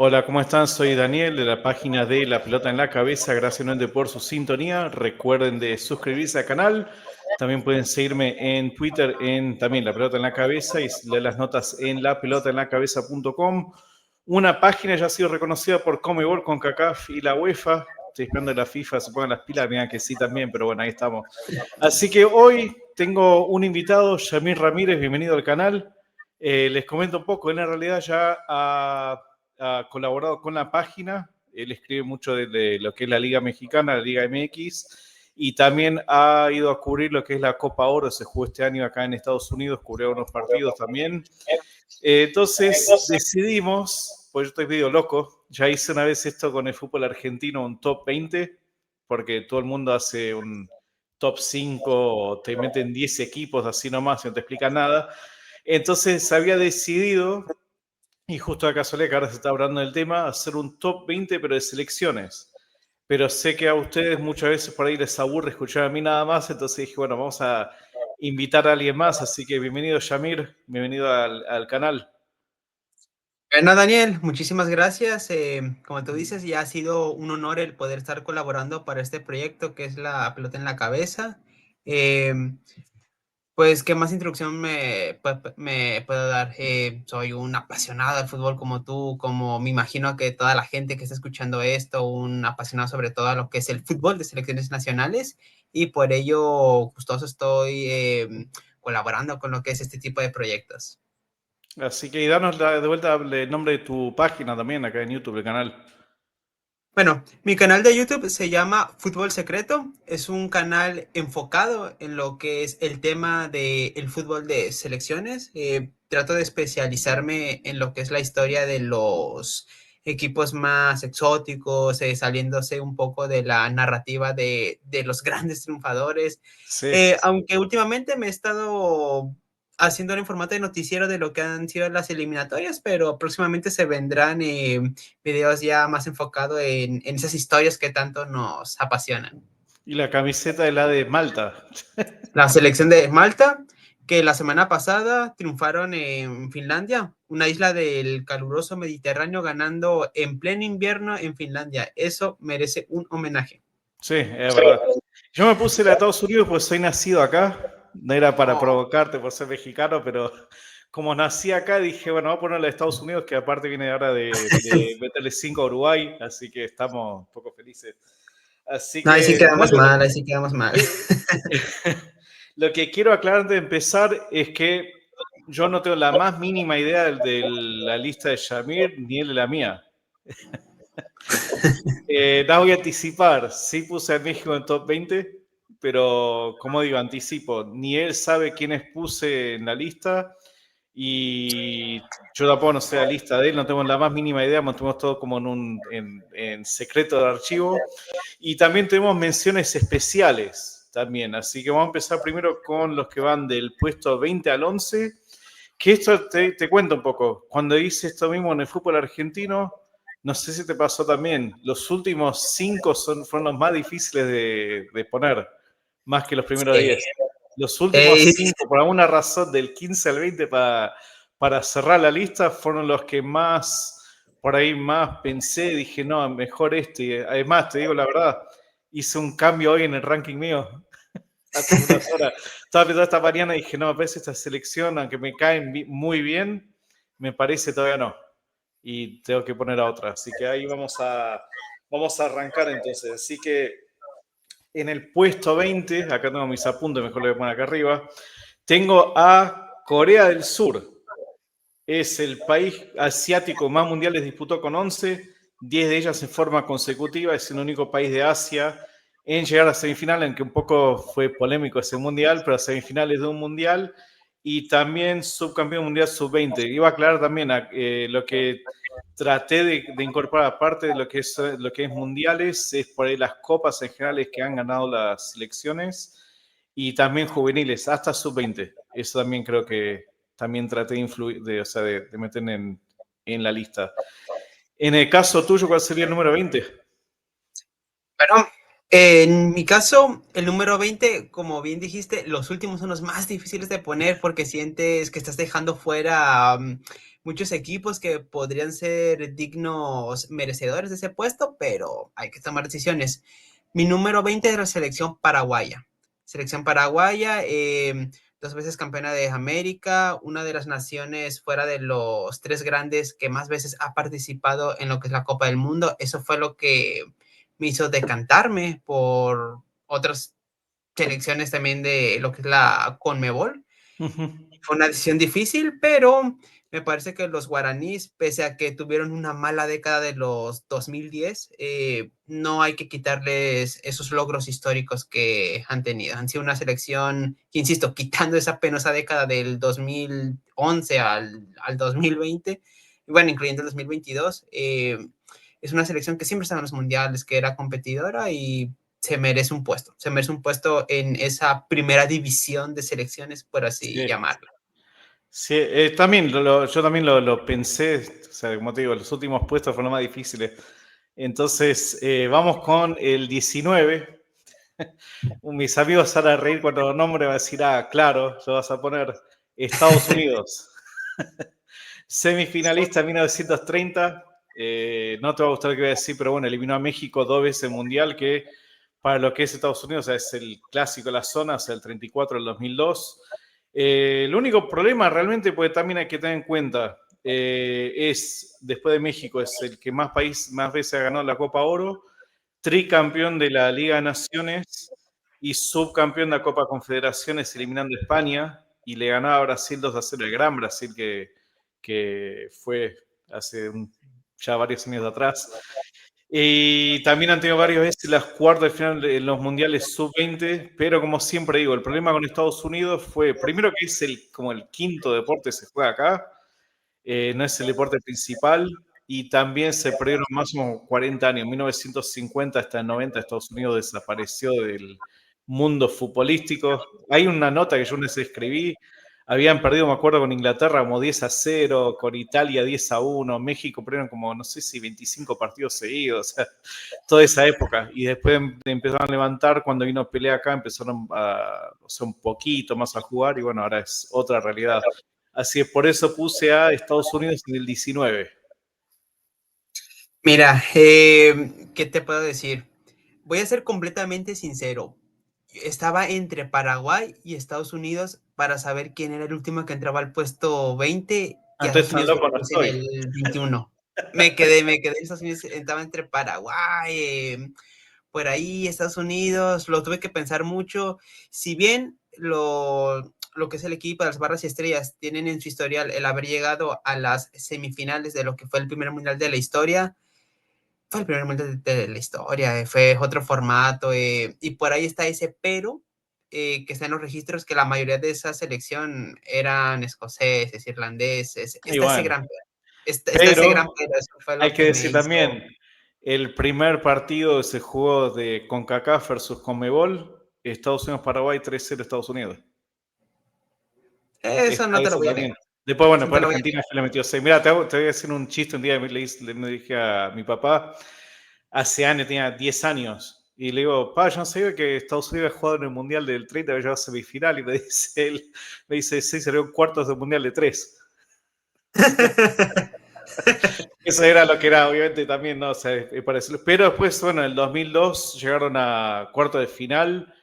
Hola, ¿cómo están? Soy Daniel de la página de La Pelota en la Cabeza. Gracias nuevamente por su sintonía. Recuerden de suscribirse al canal. También pueden seguirme en Twitter en también La Pelota en la Cabeza y leer las notas en lapelotaenlacabeza.com. Una página ya ha sido reconocida por Conmebol, CONCACAF y la UEFA. Estoy esperando que la FIFA se ponga las pilas. Mira que sí también, pero bueno, ahí estamos. Así que hoy tengo un invitado, Yamir Ramírez. Bienvenido al canal. Les comento un poco. Él en realidad ya ha colaborado con la página. Él escribe mucho de lo que es la Liga Mexicana, la Liga MX, y también ha ido a cubrir lo que es la Copa Oro. Se jugó este año acá en Estados Unidos, cubrió unos partidos también. Entonces decidimos, pues yo estoy medio loco, ya hice una vez esto con el fútbol argentino, un top 20, porque todo el mundo hace un top 5 o te meten 10 equipos así nomás y no te explican nada. Entonces había decidido, y justo de casualidad que ahora se está hablando del tema, hacer un top 20 pero de selecciones. Pero sé que a ustedes muchas veces por ahí les aburre escuchar a mí nada más, entonces dije, bueno, vamos a invitar a alguien más, así que bienvenido Yamir, bienvenido al canal. Bueno, Daniel, muchísimas gracias. Como tú dices, ya ha sido un honor el poder estar colaborando para este proyecto que es La Pelota en la Cabeza. Eh, pues, ¿qué más introducción me puedo dar? Soy un apasionado del fútbol como tú, como me imagino que toda la gente que está escuchando esto, un apasionado sobre todo a lo que es el fútbol de selecciones nacionales, y por ello gustoso estoy colaborando con lo que es este tipo de proyectos. Así que y danos de vuelta el nombre de tu página también acá en YouTube, el canal. Bueno, mi canal de YouTube se llama Fútbol Secreto. Es un canal enfocado en lo que es el tema del fútbol de selecciones. Trato de especializarme en lo que es la historia de los equipos más exóticos, saliéndose un poco de la narrativa de los grandes triunfadores. Sí. Aunque últimamente me he estado haciendo en formato de noticiero de lo que han sido las eliminatorias, pero próximamente se vendrán videos ya más enfocados en esas historias que tanto nos apasionan. Y la camiseta de la de Malta. La selección de Malta, que la semana pasada triunfaron en Finlandia, una isla del caluroso Mediterráneo, ganando en pleno invierno en Finlandia. Eso merece un homenaje. Sí, es verdad. Yo me puse la de Estados Unidos porque soy nacido acá. No era para Oh. provocarte por ser mexicano, pero como nací acá, dije, bueno, voy a poner la de Estados Unidos, que aparte viene ahora de meterle 5 a Uruguay, así que estamos un poco felices. Así No, ahí sí que, quedamos bueno, mal, ahí sí quedamos mal. lo que quiero aclarar antes de empezar es que yo no tengo la más mínima idea de la lista de Shamir, ni él de la mía. La voy a anticipar. Sí puse a México en top 20, pero como digo, anticipo. Ni él sabe quiénes puse en la lista y yo tampoco no sé la lista de él, no tengo la más mínima idea, mantenemos todo como en secreto de archivo. Y también tenemos menciones especiales también, así que vamos a empezar primero con los que van del puesto 20 al 11, que esto te cuento un poco. Cuando hice esto mismo en el fútbol argentino, no sé si te pasó también, los últimos 5 fueron los más difíciles de poner, más que los primeros Sí. 10. Los últimos Eh, 5, por alguna razón, del 15 al 20 para cerrar la lista, fueron los que más, por ahí más pensé, dije, no, mejor este. Además, te digo la verdad, hice un cambio hoy en el ranking mío, hace unas horas. Estaba pensando esta mañana y dije, no, me parece esta selección, aunque me caen muy bien, me parece todavía no. Y tengo que poner a otra. Así que ahí vamos a arrancar entonces. Así que en el puesto 20, acá tengo mis apuntes, mejor lo voy a poner acá arriba, tengo a Corea del Sur. Es el país asiático más mundiales disputó con 11, 10 de ellas en forma consecutiva, es el único país de Asia en llegar a semifinal, aunque un poco fue polémico ese mundial, pero a semifinales de un mundial y también subcampeón mundial sub-20. Iba a aclarar también lo que traté de incorporar, aparte de lo que es mundiales, es por ahí las copas en generales que han ganado las selecciones y también juveniles, hasta sub-20. Eso también creo que también traté de influir, o sea, de meter en la lista. En el caso tuyo, ¿cuál sería el número 20? Bueno, en mi caso, el número 20, como bien dijiste, los últimos son los más difíciles de poner porque sientes que estás dejando fuera muchos equipos que podrían ser dignos merecedores de ese puesto, pero hay que tomar decisiones. Mi número 20 es la selección paraguaya. Selección paraguaya, 2 veces campeona de América, una de las naciones fuera de los 3 grandes que más veces ha participado en lo que es la Copa del Mundo. Eso fue lo que me hizo decantarme por otras selecciones también de lo que es la Conmebol. Fue una decisión difícil, pero me parece que los guaraníes, pese a que tuvieron una mala década de los 2010, no hay que quitarles esos logros históricos que han tenido. Han sido una selección que, insisto, quitando esa penosa década del 2011 al 2020, bueno, incluyendo el 2022, es una selección que siempre estaba en los mundiales, que era competidora y se merece un puesto en esa primera división de selecciones, por así Sí. llamarla. Sí, también yo también lo pensé, o sea, como te digo, los últimos puestos fueron los más difíciles. Entonces, vamos con el 19. Mis amigos van a reír cuando lo nombre, va a decir, ah, claro, lo vas a poner Estados Unidos. Semifinalista en 1930. No te va a gustar lo que voy a decir, pero bueno, eliminó a México 2 veces en Mundial, que para lo que es Estados Unidos, o sea, es el clásico de la zona, o sea, el 34, el 2002. El único problema realmente, porque también hay que tener en cuenta, es, después de México, es el que más veces ha ganado la Copa Oro, tricampeón de la Liga de Naciones y subcampeón de la Copa Confederaciones, eliminando a España, y le ganaba a Brasil 2-0, el gran Brasil que fue hace ya varios años atrás. Y también han tenido varias veces las cuartas de final en los mundiales sub-20, pero como siempre digo, el problema con Estados Unidos fue, primero que es como el quinto deporte que se juega acá, no es el deporte principal, y también se perdieron más o menos 40 años, 1950 hasta el 90 Estados Unidos desapareció del mundo futbolístico. Hay una nota que yo no sé escribí, habían perdido, me acuerdo, con Inglaterra como 10-0, con Italia 10-1, México perdieron como, no sé si 25 partidos seguidos, o sea, toda esa época. Y después empezaron a levantar, cuando vino pelea acá, empezaron a, o sea, un poquito más a jugar, y bueno, ahora es otra realidad. Así es, por eso puse a Estados Unidos en el 19. Mira, ¿qué te puedo decir? Voy a ser completamente sincero. Estaba entre Paraguay y Estados Unidos para saber quién era el último que entraba al puesto 20 y a Entonces Estados tan Unidos lo loco no puse en estoy. el 21. Me quedé en Estados Unidos, estaba entre Paraguay, por ahí Estados Unidos, lo tuve que pensar mucho. Si bien lo que es el equipo de las Barras y Estrellas tienen en su historial el haber llegado a las semifinales de lo que fue el primer mundial de la historia, fue el primer mundial de la historia, fue otro formato, y por ahí está ese pero, que está en los registros, que la mayoría de esa selección eran escoceses, irlandeses, Y está ese bueno, gran está ese gran pero pero, eso fue hay lo que que me decir hizo. también, el primer partido se jugó de CONCACAF versus CONMEBOL, Estados Unidos-Paraguay 3-0 Estados Unidos. Eso Está no te lo eso voy a también. negar, Después, bueno, eso no te después lo voy a Argentina se le metió 6. Mira, te voy a decir un chiste. Un día le dije a mi papá, hace años, tenía 10 años, y le digo, pa, yo no sabía que Estados Unidos había jugado en el Mundial del 30, había llegado a semifinal, y me dice él, me dice, sí, salió cuartos del Mundial de 3. negar. Eso era lo que era, obviamente, también, ¿no? O sea, es parecido. Pero después, bueno, en el 2002 llegaron a cuarto de final,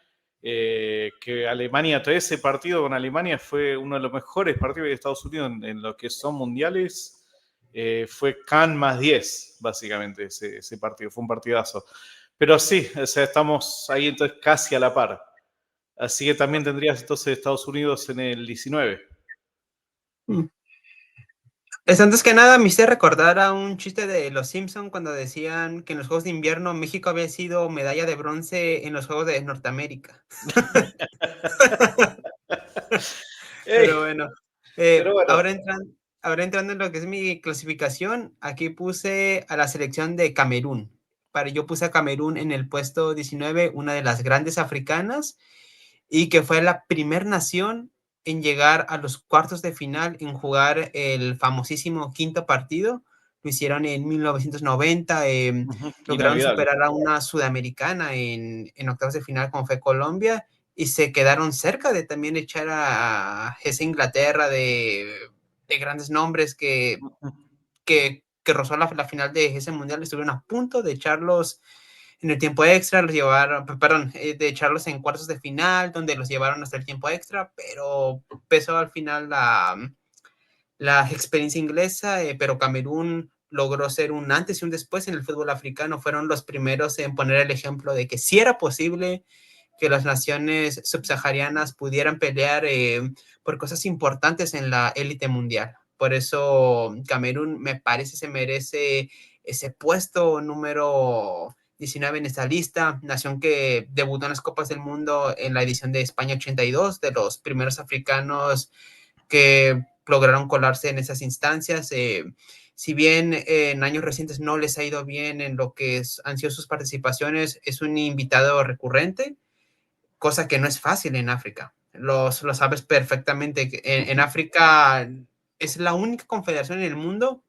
que Alemania, todo ese partido con Alemania fue uno de los mejores partidos de Estados Unidos en lo que son mundiales. Fue Can más 10, básicamente, ese partido. Fue un partidazo. Pero sí, o sea, estamos ahí entonces casi a la par. Así que también tendrías entonces Estados Unidos en el 19. Es antes que nada, me hice recordar a un chiste de Los Simpson cuando decían que en los Juegos de Invierno México había sido medalla de bronce en los Juegos de Norteamérica. Pero Ey, bueno, pero bueno, ahora entrando en lo que es mi clasificación, aquí puse a la selección de Camerún. Yo puse a Camerún en el puesto 19, una de las grandes africanas, y que fue la primer nación en llegar a los cuartos de final, en jugar el famosísimo quinto partido. Lo hicieron en 1990, lograron inolvidable. superar a una sudamericana en octavos de final, como fue Colombia, y se quedaron cerca de también echar a esa Inglaterra de grandes nombres que rozó la final de ese mundial, estuvieron a punto de echarlos en el tiempo extra, los llevaron, perdón, de echarlos en cuartos de final, donde los llevaron hasta el tiempo extra, pero pesó al final la experiencia inglesa, pero Camerún logró ser un antes y un después en el fútbol africano. Fueron los primeros en poner el ejemplo de que sí era posible que las naciones subsaharianas pudieran pelear por cosas importantes en la élite mundial. Por eso Camerún me parece se merece ese puesto número 19 en esta lista, nación que debutó en las Copas del Mundo en la edición de España 82, de los primeros africanos que lograron colarse en esas instancias. Si bien en años recientes no les ha ido bien en lo que han sido sus participaciones, es un invitado recurrente, cosa que no es fácil en África. Lo sabes perfectamente. En África es la única confederación en el mundo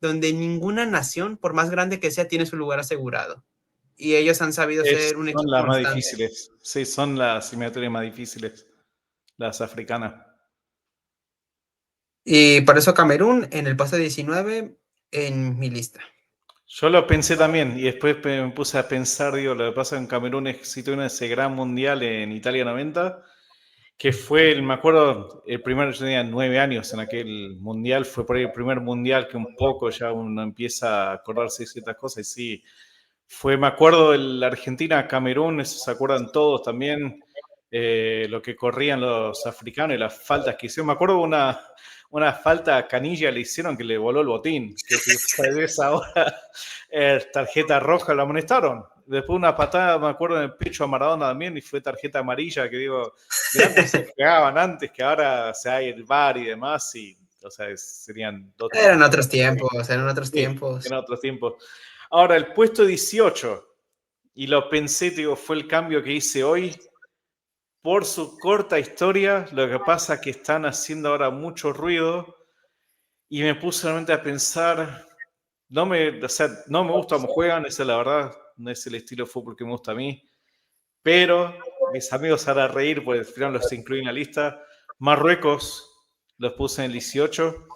donde ninguna nación, por más grande que sea, tiene su lugar asegurado. Y ellos han sabido ser un Son equipo las más constante. difíciles. Sí, son las eliminatorias más difíciles, las africanas. Y por eso Camerún en el puesto 19 en mi lista. Yo lo pensé también y después me puse a pensar, digo, lo que pasa en Camerún es que sí tuvieron ese gran mundial en Italia 90, que fue, me acuerdo, el primero, yo tenía 9 años en aquel mundial, fue por ahí el primer mundial que un poco ya uno empieza a acordarse de ciertas cosas y sí, fue, me acuerdo, el Argentina-Camerún, eso se acuerdan todos también, lo que corrían los africanos y las faltas que hicieron. Me acuerdo una falta a Canilla le hicieron que le voló el botín, que si ves ahora tarjeta roja, lo amonestaron. Después una patada, me acuerdo, en el pecho a Maradona también, y fue tarjeta amarilla, que digo, de antes se pegaban antes, que ahora se hay el VAR y demás, y, o sea, serían dos Eran tipos. otros tiempos, eran otros Sí, tiempos. en otros tiempos. Ahora, el puesto 18, y lo pensé, te digo, fue el cambio que hice hoy. Por su corta historia, lo que pasa es que están haciendo ahora mucho ruido y me puse realmente a pensar, o sea, no me gusta cómo juegan, esa es la verdad, no es el estilo de fútbol que me gusta a mí, pero mis amigos harán reír, porque al final los incluí en la lista. Marruecos los puse en el 18.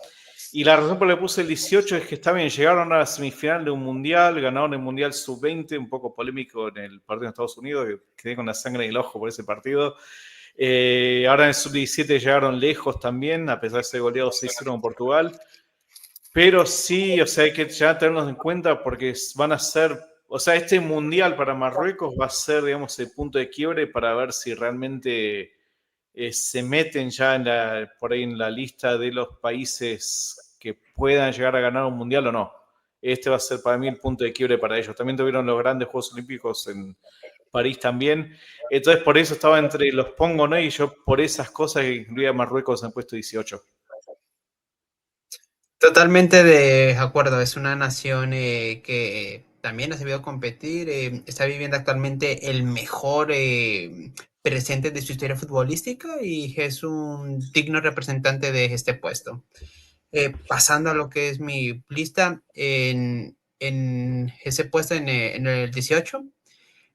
Y la razón por la que puse el 18 es que está bien, llegaron a la semifinal de un mundial, ganaron el mundial sub-20, un poco polémico en el partido de Estados Unidos, que quedé con la sangre en el ojo por ese partido. Ahora en el sub-17 llegaron lejos también, a pesar de ser goleados 6-0 en Portugal. Pero sí, o sea, hay que ya tenerlos en cuenta porque van a ser, o sea, este mundial para Marruecos va a ser, digamos, el punto de quiebre para ver si realmente se meten ya por ahí en la lista de los países que puedan llegar a ganar un mundial o no. Este va a ser para mí el punto de quiebre para ellos. También tuvieron los grandes Juegos Olímpicos en París también. Entonces, por eso estaba entre los pongo, ¿no? Y yo por esas cosas incluía a Marruecos en el puesto 18. Totalmente de acuerdo, es una nación que también ha sabido competir, está viviendo actualmente el mejor presente de su historia futbolística y es un digno representante de este puesto. Pasando a lo que es mi lista, en ese puesto, en el 18,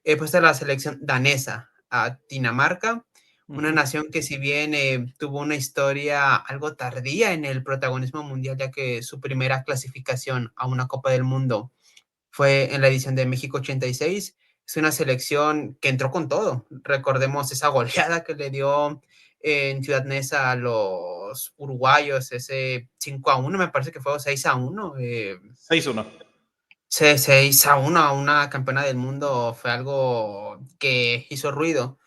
he puesto a la selección danesa, a Dinamarca, una nación que si bien tuvo una historia algo tardía en el protagonismo mundial, ya que su primera clasificación a una Copa del Mundo fue en la edición de México 86, es una selección que entró con todo. Recordemos esa goleada que le dio en Ciudad Neza a los uruguayos, ese 5-1, me parece que fue 6-1. 6-1. 6-1 a una campeona del mundo fue algo que hizo ruido.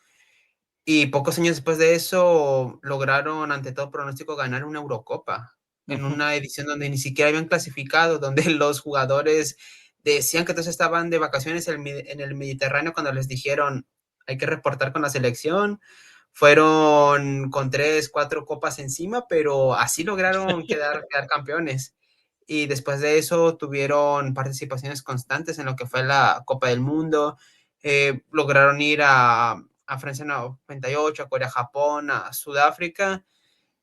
Y pocos años después de eso lograron, ante todo pronóstico, ganar una Eurocopa en una edición donde ni siquiera habían clasificado, donde los jugadores decían que todos estaban de vacaciones en el Mediterráneo cuando les dijeron hay que reportar con la selección. Fueron con 3, 4 copas encima, pero así lograron quedar campeones. Y después de eso tuvieron participaciones constantes en lo que fue la Copa del Mundo. Lograron ir a Francia 98, a Corea, Japón, a Sudáfrica,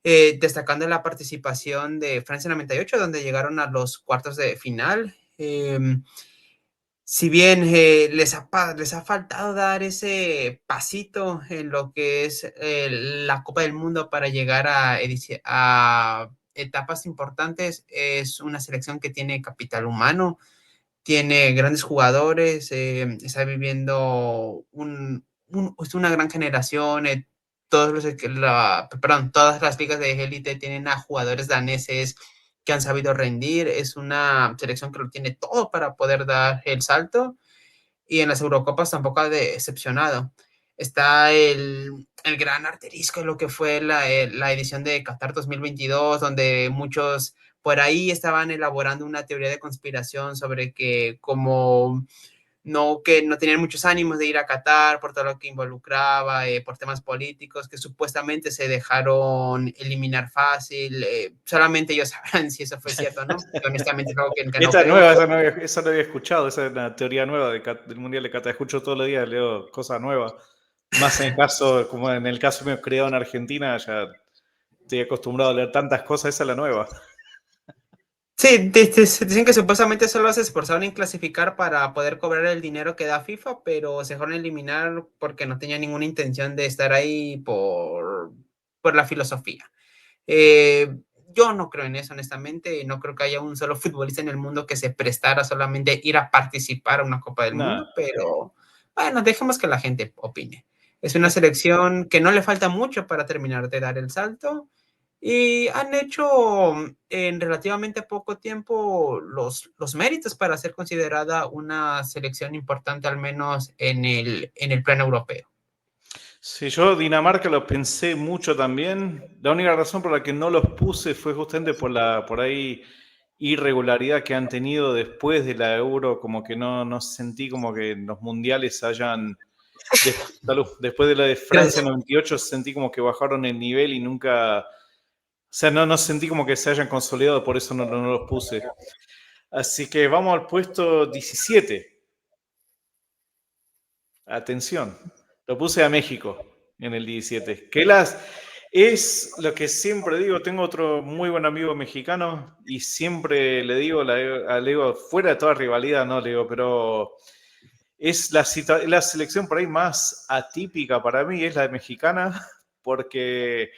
destacando la participación de Francia 98, donde llegaron a los cuartos de final. Si bien les ha faltado dar ese pasito en lo que es la Copa del Mundo para llegar a etapas importantes. Es una selección que tiene capital humano, tiene grandes jugadores, está viviendo una gran generación. Todas las ligas de élite tienen a jugadores daneses que han sabido rendir. Es una selección que lo tiene todo para poder dar el salto, y en las Eurocopas tampoco ha decepcionado. Está el gran arterisco de lo que fue la edición de Qatar 2022, donde muchos por ahí estaban elaborando una teoría de conspiración sobre que no tenían muchos ánimos de ir a Qatar por todo lo que involucraba, por temas políticos, que supuestamente se dejaron eliminar fácil. Solamente ellos sabrán si eso fue cierto o no. Honestamente, es algo que no Esta es creo. nueva, esa no había escuchado, esa es una teoría nueva del Mundial de Qatar. Escucho todos los días, leo cosas nuevas. Más como en el caso mío criado en Argentina, ya estoy acostumbrado a leer tantas cosas, esa es la nueva. Sí, dicen que supuestamente solo se esforzaron en clasificar para poder cobrar el dinero que da FIFA, pero se dejaron eliminar porque no tenían ninguna intención de estar ahí por la filosofía. Eh, yo no creo en eso, honestamente. No creo que haya un solo futbolista en el mundo que se prestara solamente ir a participar a una Copa del Nada. Mundo, pero bueno, dejemos que la gente opine. Es una selección que no le falta mucho para terminar de dar el salto, y han hecho en relativamente poco tiempo los méritos para ser considerada una selección importante, al menos en el plano europeo. Sí, yo Dinamarca lo pensé mucho también. La única razón por la que no los puse fue justamente por ahí irregularidad que han tenido después de la Euro, como que no sentí como que en los mundiales hayan, después de la de Francia Gracias. 98, sentí como que bajaron el nivel y nunca, o sea, no sentí como que se hayan consolidado, por eso no los puse. Así que vamos al puesto 17. Atención, lo puse a México en el 17. Es lo que siempre digo, tengo otro muy buen amigo mexicano y siempre le digo, le digo fuera de toda rivalidad, no le digo, pero es la selección por ahí más atípica para mí, es la de mexicana, porque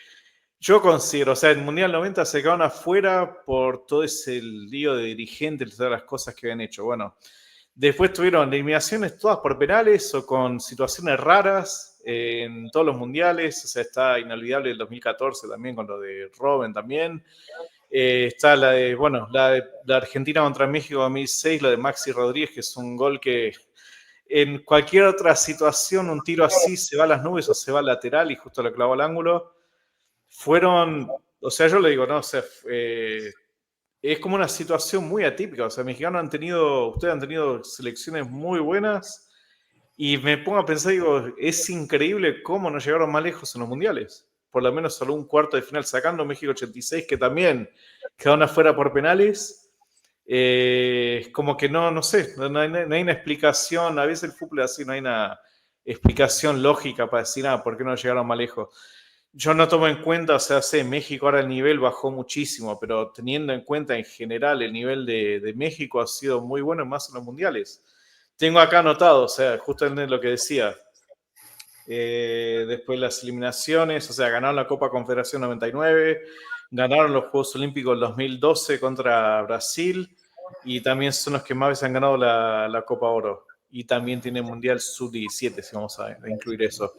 yo considero, o sea, el Mundial 90 se quedaron afuera por todo ese lío de dirigentes, todas las cosas que habían hecho. Bueno, después tuvieron eliminaciones todas por penales o con situaciones raras en todos los mundiales. O sea, está inolvidable el 2014 también con lo de Robben también. Está la Argentina contra México 2006, lo de Maxi Rodríguez, que es un gol que en cualquier otra situación, un tiro así se va a las nubes o se va al lateral y justo lo clavó al ángulo. O sea, yo le digo, no, o sea, es como una situación muy atípica. O sea, mexicanos ustedes han tenido selecciones muy buenas y me pongo a pensar, digo, es increíble cómo no llegaron más lejos en los mundiales. Por lo menos solo un cuarto de final, sacando México 86, que también quedaron afuera por penales. Como que no sé, no hay una explicación. A veces el fútbol es así, no hay una explicación lógica para decir, ¿por qué no llegaron más lejos? Yo no tomo en cuenta, o sea, México ahora el nivel bajó muchísimo, pero teniendo en cuenta en general el nivel de México ha sido muy bueno, más en los mundiales. Tengo acá anotado, o sea, justamente lo que decía, después las eliminaciones, o sea, ganaron la Copa Confederación 99, ganaron los Juegos Olímpicos 2012 contra Brasil y también son los que más veces han ganado la Copa Oro. Y también tiene Mundial Sub-17, si vamos a incluir eso.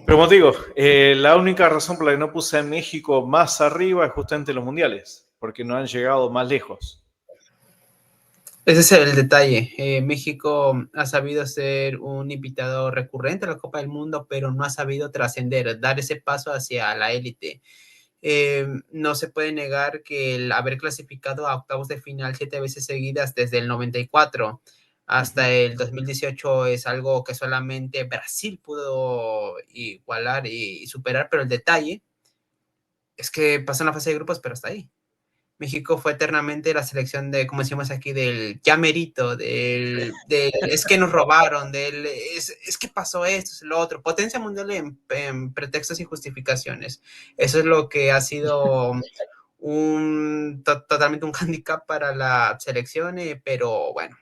Pero como te digo, la única razón por la que no puse a México más arriba es justamente los mundiales, porque no han llegado más lejos. Ese es el detalle. México ha sabido ser un invitado recurrente a la Copa del Mundo, pero no ha sabido trascender, dar ese paso hacia la élite. No se puede negar que el haber clasificado a octavos de final 7 veces seguidas desde el 94 hasta el 2018 es algo que solamente Brasil pudo igualar y superar, pero el detalle es que pasó en la fase de grupos, pero hasta ahí. México fue eternamente la selección de, como decimos aquí, del ya merito, es que nos robaron, es que pasó esto, es lo otro, potencia mundial en pretextos y justificaciones. Eso es lo que ha sido totalmente un handicap para la selección, pero bueno,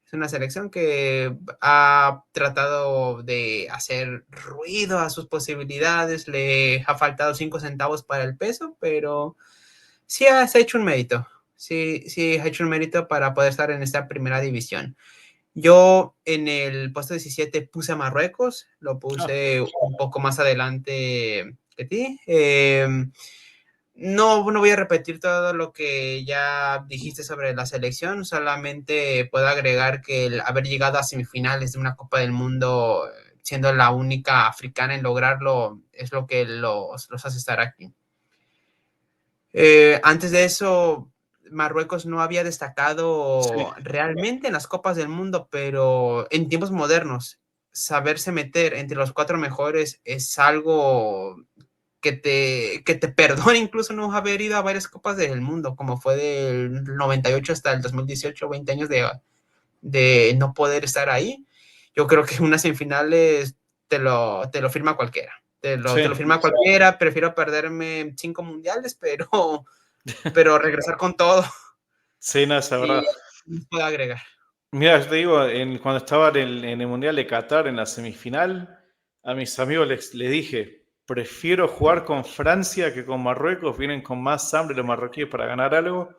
es una selección que ha tratado de hacer ruido a sus posibilidades, le ha faltado 5 centavos para el peso, pero Sí, se ha hecho un mérito. Sí, sí, ha hecho un mérito para poder estar en esta primera división. Yo en el puesto 17 puse a Marruecos, lo Ah, puse un poco más adelante que ti. No voy a repetir todo lo que ya dijiste sobre la selección, solamente puedo agregar que el haber llegado a semifinales de una Copa del Mundo, siendo la única africana en lograrlo, es lo que los hace estar aquí. Antes de eso, Marruecos no había sí, destacado realmente en las Copas del Mundo, pero en tiempos modernos, saberse meter entre los cuatro mejores es algo que te perdona incluso no haber ido a varias Copas del Mundo, como fue del 98 hasta el 2018, 20 años de no poder estar ahí. Yo creo que unas semifinales te lo firma cualquiera. Te lo sí, firma cualquiera, prefiero perderme 5 mundiales, pero regresar con todo sí, no, esa es y verdad. puedo agregar. Mira, yo te digo, cuando estaba en el Mundial de Qatar, en la semifinal, a mis amigos les dije, prefiero jugar con Francia que con Marruecos, vienen con más hambre los marroquíes para ganar algo.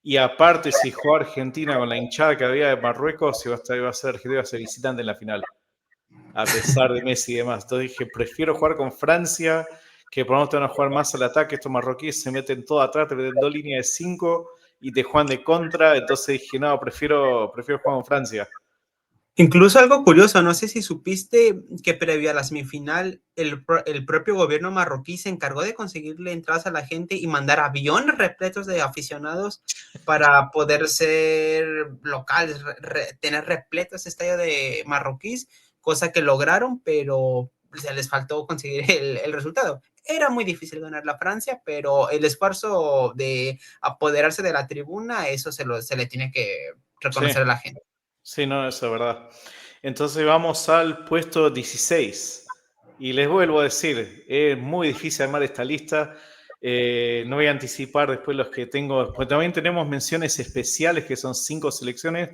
Y aparte, si jugaba Argentina con la hinchada que había de Marruecos, iba a ser Argentina, iba a ser visitante en la final, a pesar de Messi y demás. Entonces dije, prefiero jugar con Francia, que por lo menos te van a jugar más al ataque. Estos marroquíes se meten todo atrás, te meten dos líneas de cinco y te juegan de contra. Entonces dije, no, prefiero jugar con Francia. Incluso algo curioso, no sé si supiste que previo a la semifinal, el propio gobierno marroquí se encargó de conseguirle entradas a la gente y mandar aviones repletos de aficionados para poder ser locales, tener repleto ese estadio de marroquíes, cosa que lograron, pero se les faltó conseguir el resultado. Era muy difícil ganar la Francia, pero el esfuerzo de apoderarse de la tribuna, eso se le tiene que Sí, reconocer a la gente. sí, no, eso es verdad. Entonces vamos al puesto 16. Y les vuelvo a decir, es muy difícil armar esta lista. No voy a anticipar después los que tengo, porque también tenemos menciones especiales que son 5 selecciones.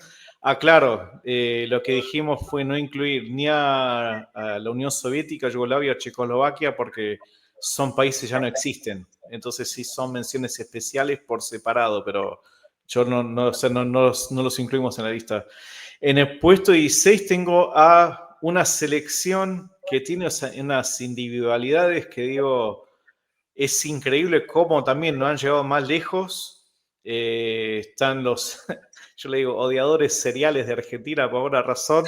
Claro, lo que dijimos fue no incluir ni a la Unión Soviética, Yugoslavia, Checoslovaquia, porque son países que ya no existen. Entonces sí son menciones especiales por separado, pero yo o sea, no los incluimos en la lista. En el puesto 16 tengo a una selección que tiene unas individualidades que digo, es increíble cómo también no han llegado más lejos. Están los, yo le digo, odiadores seriales de Argentina por alguna razón,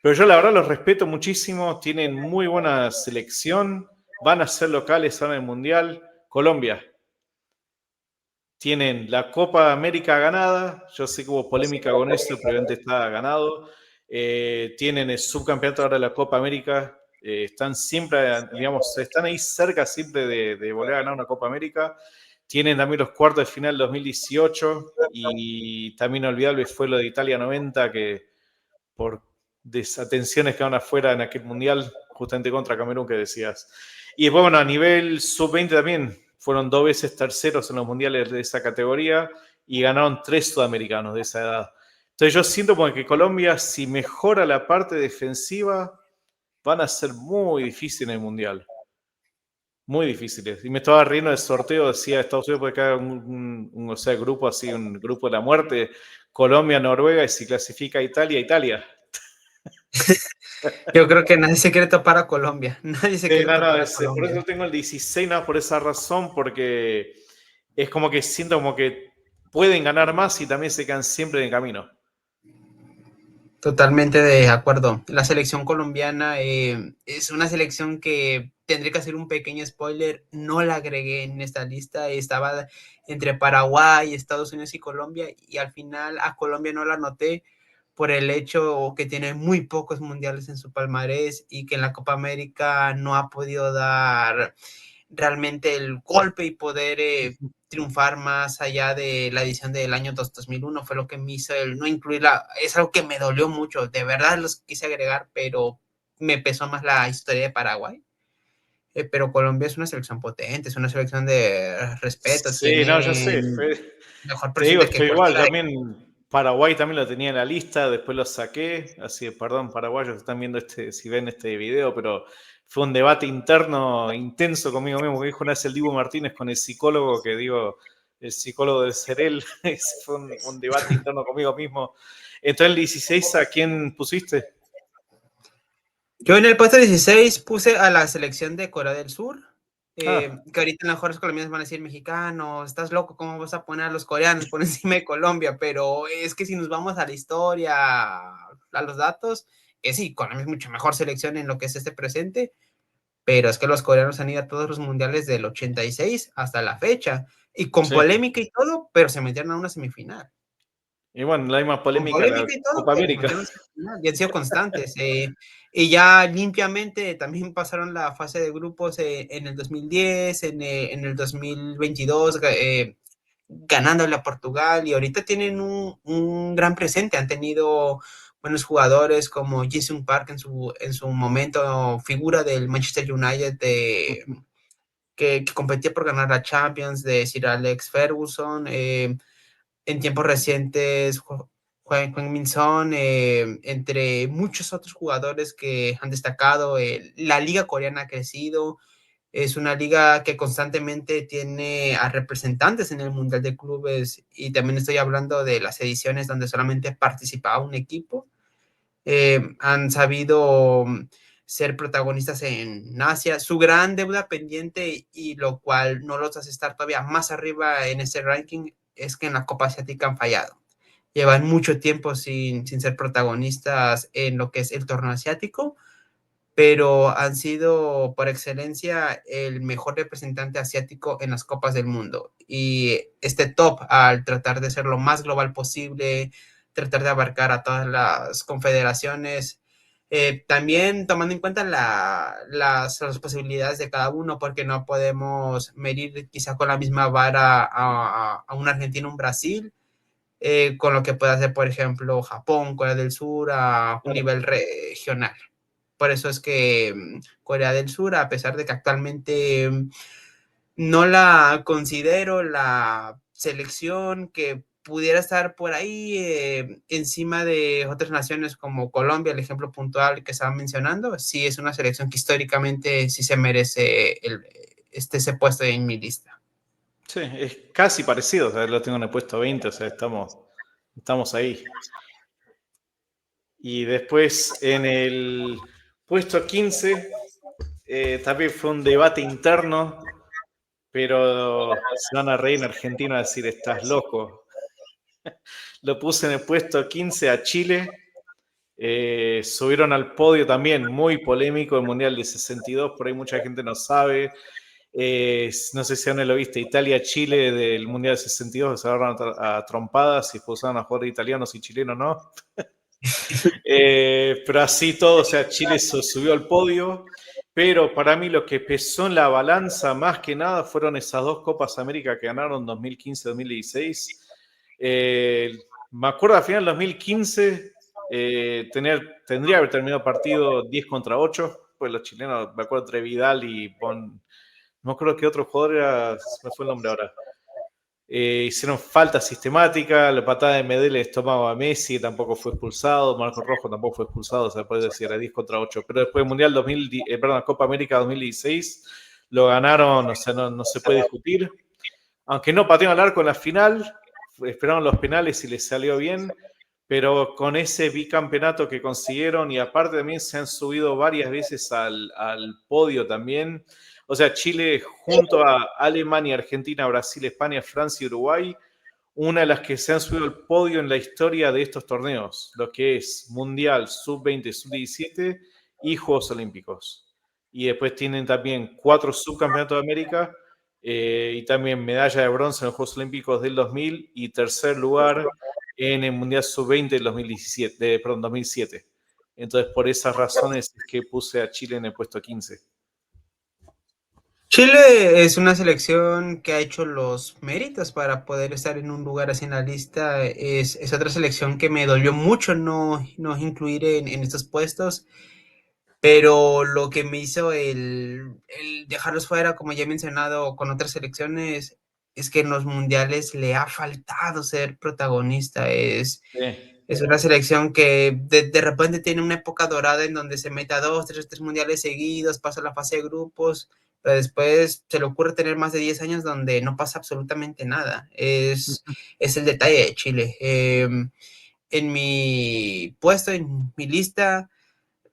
pero yo la verdad los respeto muchísimo, tienen muy buena selección, van a ser locales ahora en el Mundial. Colombia, tienen la Copa América ganada, yo sé que hubo polémica con eso, pero obviamente está ganado. Tienen el subcampeonato ahora de la Copa América, están siempre, digamos, están ahí cerca siempre de volver a ganar una Copa América. Tienen también los cuartos de final 2018 y también olvidable fue lo de Italia 90, que por desatenciones quedaron afuera en aquel mundial, justamente contra Camerún que decías. Y después, bueno, a nivel sub-20 también fueron 2 veces terceros en los mundiales de esa categoría y ganaron 3 sudamericanos de esa edad. Entonces yo siento como que Colombia, si mejora la parte defensiva, van a ser muy difíciles en el mundial. Muy difíciles. Y me estaba riendo del sorteo, decía Estados Unidos puede caer o sea, grupo así, un grupo de la muerte, Colombia, Noruega, y si clasifica Italia, Italia. Yo creo que nadie se quiere topar a Colombia. Nadie se Sí, quiere no, no, topar a por Colombia. eso tengo el 16, no, por esa razón, porque es como que siento como que pueden ganar más y también se quedan siempre en el camino. Totalmente de acuerdo. La selección colombiana es una selección que tendré que hacer un pequeño spoiler. No la agregué en esta lista. Estaba entre Paraguay, Estados Unidos y Colombia. Y al final a Colombia no la anoté por el hecho que tiene muy pocos mundiales en su palmarés y que en la Copa América no ha podido dar realmente el golpe y poder triunfar más allá de la edición del año 2001 fue lo que me hizo el no incluirla. Es algo que me dolió mucho, de verdad los quise agregar, pero me pesó más la historia de Paraguay. Pero Colombia es una selección potente, es una selección de respeto, Sí, no, ya tiene sé. mejor Te digo, presidente que estoy igual. cualquiera de... También Paraguay también lo tenía en la lista, después lo saqué. Así que, perdón, paraguayos que están viendo si ven este video, pero fue un debate interno intenso conmigo mismo, que dijo una vez el Dibu Martínez con el psicólogo que digo, el psicólogo del CEREL. Ese fue un debate interno conmigo mismo. Entonces, el 16, ¿a quién pusiste? Yo en el puesto 16 puse a la selección de Corea del Sur, Ah, que ahorita en las mejores colombianos van a decir, mexicanos, estás loco, ¿cómo vas a poner a los coreanos por encima de Colombia? Pero es que si nos vamos a la historia, a los datos, sí, Colombia es mucho mejor selección en lo que es este presente, pero es que los coreanos han ido a todos los mundiales del 86 hasta la fecha, y con sí. polémica y todo, pero se metieron a una semifinal. Y bueno, la misma Con polémica la polémica y todo, Copa pero se América. metieron a semifinal y han sido constantes. Y ya limpiamente también pasaron la fase de grupos en el 2010, en el 2022, ganándole a Portugal, y ahorita tienen un gran presente. Han tenido buenos jugadores como Jason Park en su momento, figura del Manchester United, que competía por ganar la Champions, de Sir Alex Ferguson. En tiempos recientes, Juan Min Son, entre muchos otros jugadores que han destacado. La liga coreana ha crecido, es una liga que constantemente tiene a representantes en el Mundial de Clubes, y también estoy hablando de las ediciones donde solamente participaba un equipo. Han sabido ser protagonistas en Asia. Su gran deuda pendiente, y lo cual no los hace estar todavía más arriba en ese ranking, es que en la Copa Asiática han fallado. Llevan mucho tiempo sin ser protagonistas en lo que es el torneo asiático, pero han sido por excelencia el mejor representante asiático en las copas del mundo. Y este top, al tratar de ser lo más global posible, tratar de abarcar a todas las confederaciones, también tomando en cuenta las posibilidades de cada uno, porque no podemos medir quizá con la misma vara a un Argentina, un Brasil, con lo que puede hacer, por ejemplo, Japón, Corea del Sur, a un Claro. nivel regional. Por eso es que Corea del Sur, a pesar de que actualmente no la considero la selección que pudiera estar por ahí encima de otras naciones como Colombia, el ejemplo puntual que estaban mencionando, sí es una selección que históricamente sí se merece ese puesto en mi lista. Sí, es casi parecido. O sea, lo tengo en el puesto 20, o sea, estamos ahí. Y después en el puesto 15, también fue un debate interno, pero se van a reír en Argentina a decir, estás loco. Lo puse en el puesto 15 a Chile. Subieron al podio también, muy polémico, el Mundial de 62, por ahí mucha gente no sabe. No sé si aún lo viste, Italia-Chile del Mundial de 62, se agarraron a trompadas y expulsaron a jugadores italianos y chilenos, ¿no? Pero así todo, o sea, Chile subió al podio, pero para mí lo que pesó en la balanza más que nada fueron esas dos Copas América que ganaron 2015-2016. Me acuerdo al final del 2015 tendría que haber terminado el partido 10-8, pues los chilenos, me acuerdo entre Vidal y no me acuerdo qué otro jugador era, se me fue el nombre ahora. Hicieron falta sistemática, la patada de Medel estómago a Messi tampoco fue expulsado, Marco Rojo tampoco fue expulsado, o sea, puede decir, era 10-8. Pero después del Mundial perdón, Copa América 2016 lo ganaron, o sea, no se puede discutir. Aunque no patearon al arco en la final, esperaron los penales y les salió bien, pero con ese bicampeonato que consiguieron, y aparte también se han subido varias veces al podio también. O sea, Chile junto a Alemania, Argentina, Brasil, España, Francia y Uruguay, una de las que se han subido al podio en la historia de estos torneos, lo que es Mundial, Sub-20, Sub-17 y Juegos Olímpicos. Y después tienen también 4 subcampeonatos de América, y también medalla de bronce en los Juegos Olímpicos del 2000 y tercer lugar en el Mundial Sub-20 del 2007. Entonces, por esas razones es que puse a Chile en el puesto 15. Chile es una selección que ha hecho los méritos para poder estar en un lugar así en la lista. Es otra selección que me dolió mucho no incluir en estos puestos, pero lo que me hizo el dejarlos fuera, como ya he mencionado con otras selecciones, es que en los mundiales le ha faltado ser protagonista. Sí. Es una selección que de repente tiene una época dorada en donde se mete a dos, tres mundiales seguidos, pasa la fase de grupos, pero después se le ocurre tener más de 10 años donde no pasa absolutamente nada. Es el detalle de Chile. En mi puesto, en mi lista,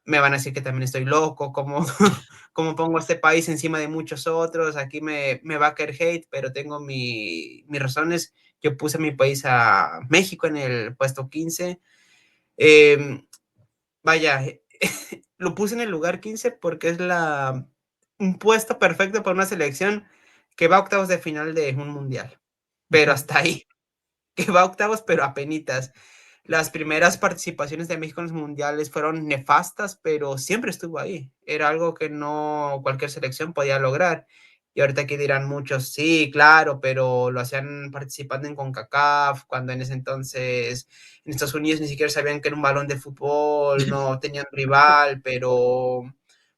me van a decir que también estoy loco, como, como pongo este país encima de muchos otros, aquí me va a caer hate, pero tengo mis razones. Yo puse a mi país a México en el puesto 15. Eh, vaya, lo puse en el lugar 15 porque es un puesto perfecto para una selección que va a octavos de final de un mundial, pero hasta ahí, que va a octavos, pero apenitas. Las primeras participaciones de México en los mundiales fueron nefastas, pero siempre estuvo ahí. Era algo que no cualquier selección podía lograr. Y ahorita aquí dirán muchos, sí, claro, pero lo hacían participando en CONCACAF, cuando en ese entonces en Estados Unidos ni siquiera sabían que era un balón de fútbol, no tenían rival, pero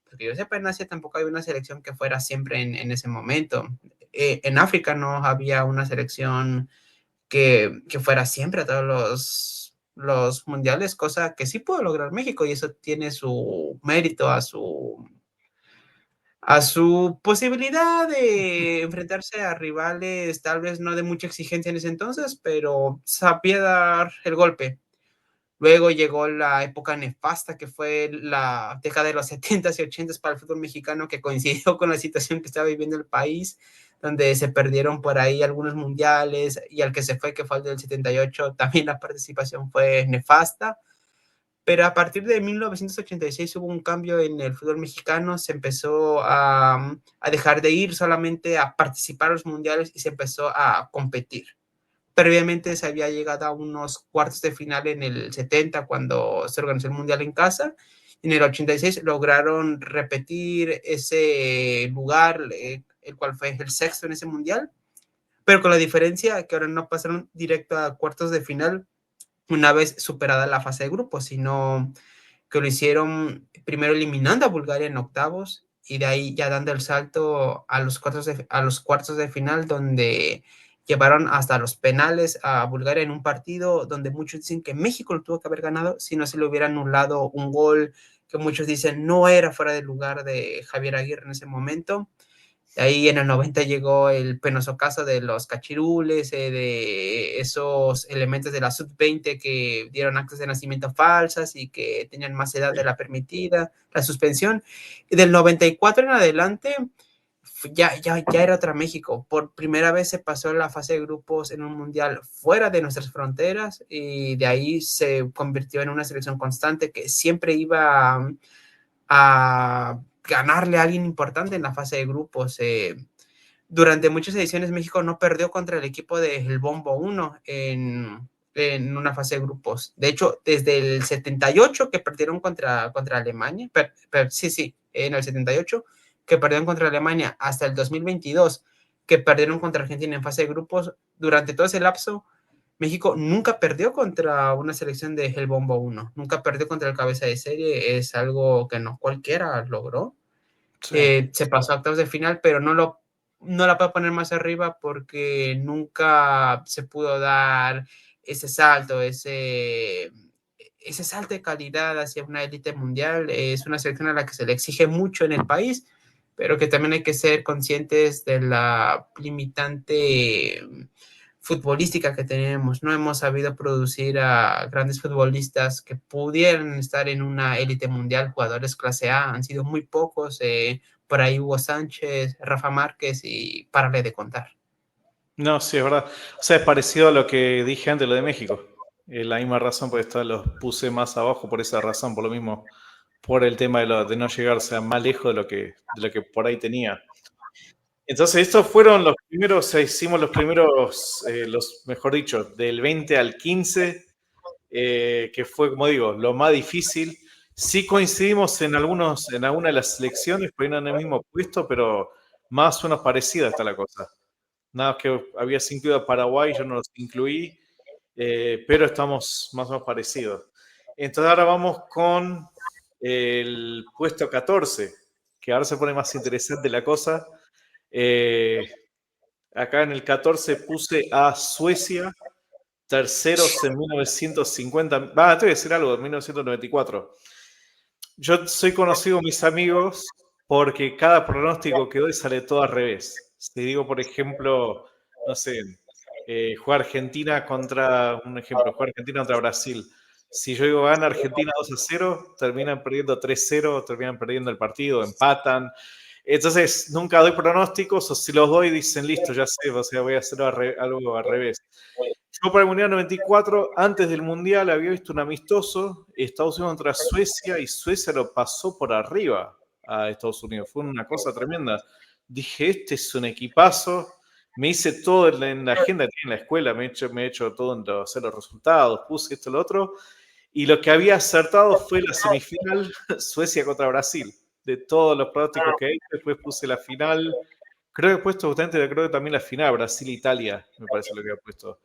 porque yo sepa, en Asia tampoco hay una selección que fuera siempre en ese momento. En África no había una selección que fuera siempre a todos los mundiales, cosa que sí pudo lograr México y eso tiene su mérito a su posibilidad de enfrentarse a rivales tal vez no de mucha exigencia en ese entonces, pero sabía dar el golpe. Luego llegó la época nefasta que fue la década de los 70s y 80s para el fútbol mexicano, que coincidió con la situación que estaba viviendo el país, donde se perdieron por ahí algunos mundiales y al que se fue, que fue el del 78, también la participación fue nefasta. Pero a partir de 1986 hubo un cambio en el fútbol mexicano, se empezó a dejar de ir solamente a participar a los mundiales y se empezó a competir. Previamente se había llegado a unos cuartos de final en el 70 cuando se organizó el Mundial en casa. En el 86 lograron repetir ese lugar, el cual fue el sexto en ese Mundial, pero con la diferencia que ahora no pasaron directo a cuartos de final una vez superada la fase de grupos, sino que lo hicieron primero eliminando a Bulgaria en octavos y de ahí ya dando el salto a los cuartos de final donde llevaron hasta los penales a Bulgaria en un partido donde muchos dicen que México lo tuvo que haber ganado si no se le hubiera anulado un gol que muchos dicen no era fuera del lugar de Javier Aguirre en ese momento. Ahí en el 90 llegó el penoso caso de los cachirules, de esos elementos de la sub-20 que dieron actos de nacimiento falsas y que tenían más edad de la permitida, la suspensión. Y del 94 en adelante ya era otra México. Por primera vez se pasó la fase de grupos en un mundial fuera de nuestras fronteras y de ahí se convirtió en una selección constante que siempre iba a ganarle a alguien importante en la fase de grupos. Durante muchas ediciones México no perdió contra el equipo del Bombo 1 en una fase de grupos. De hecho, desde el 78 que perdieron contra Alemania, sí, en el 78 que perdieron contra Alemania hasta el 2022 que perdieron contra Argentina en fase de grupos, durante todo ese lapso México nunca perdió contra una selección de El Bombo 1, nunca perdió contra el cabeza de serie, es algo que no cualquiera logró. Sí. Se pasó a octavos de final, pero no la puedo poner más arriba porque nunca se pudo dar ese salto, ese salto de calidad hacia una élite mundial. Es una selección a la que se le exige mucho en el país, pero que también hay que ser conscientes de la limitante futbolística que tenemos. No hemos sabido producir a grandes futbolistas que pudieran estar en una élite mundial. Jugadores clase A han sido muy pocos. Por ahí Hugo Sánchez, Rafa Márquez y párale de contar. No, sí, es verdad. O sea, es parecido a lo que dije antes, lo de México. La misma razón, porque los puse más abajo por esa razón, por lo mismo, por el tema de no llegar, o sea, más lejos de lo que por ahí tenía. Entonces, estos fueron los primeros, hicimos los primeros, mejor dicho, del 20 al 15, que fue, como digo, lo más difícil. Sí coincidimos en alguna de las selecciones, por ahí no en el mismo puesto, pero más o menos parecida está la cosa. Nada que habías incluido a Paraguay, yo no los incluí, pero estamos más o menos parecidos. Entonces ahora vamos con el puesto 14, que ahora se pone más interesante la cosa. Acá en el 14 puse a Suecia, terceros en 1950. Te voy a decir algo, en 1994. Yo soy conocido, mis amigos, porque cada pronóstico que doy sale todo al revés. Si digo, por ejemplo, no sé, juega Argentina contra, un ejemplo, juega Argentina contra Brasil. Si yo digo gana Argentina 2-0, terminan perdiendo 3-0, terminan perdiendo el partido, empatan. Entonces, nunca doy pronósticos, o si los doy, dicen listo, ya sé, o sea, voy a hacer algo al revés. Yo para el Mundial 94, antes del Mundial, había visto un amistoso, Estados Unidos contra Suecia, y Suecia lo pasó por arriba a Estados Unidos. Fue una cosa tremenda. Dije, este es un equipazo. Me hice todo en la agenda que tenía en la escuela, me he hecho todo en hacer los resultados, puse esto, lo otro. Y lo que había acertado fue la semifinal Suecia contra Brasil. De todos los pronósticos que hay, después puse la final. Creo que he puesto justamente, creo que también la final, Brasil-Italia, me parece lo que había puesto.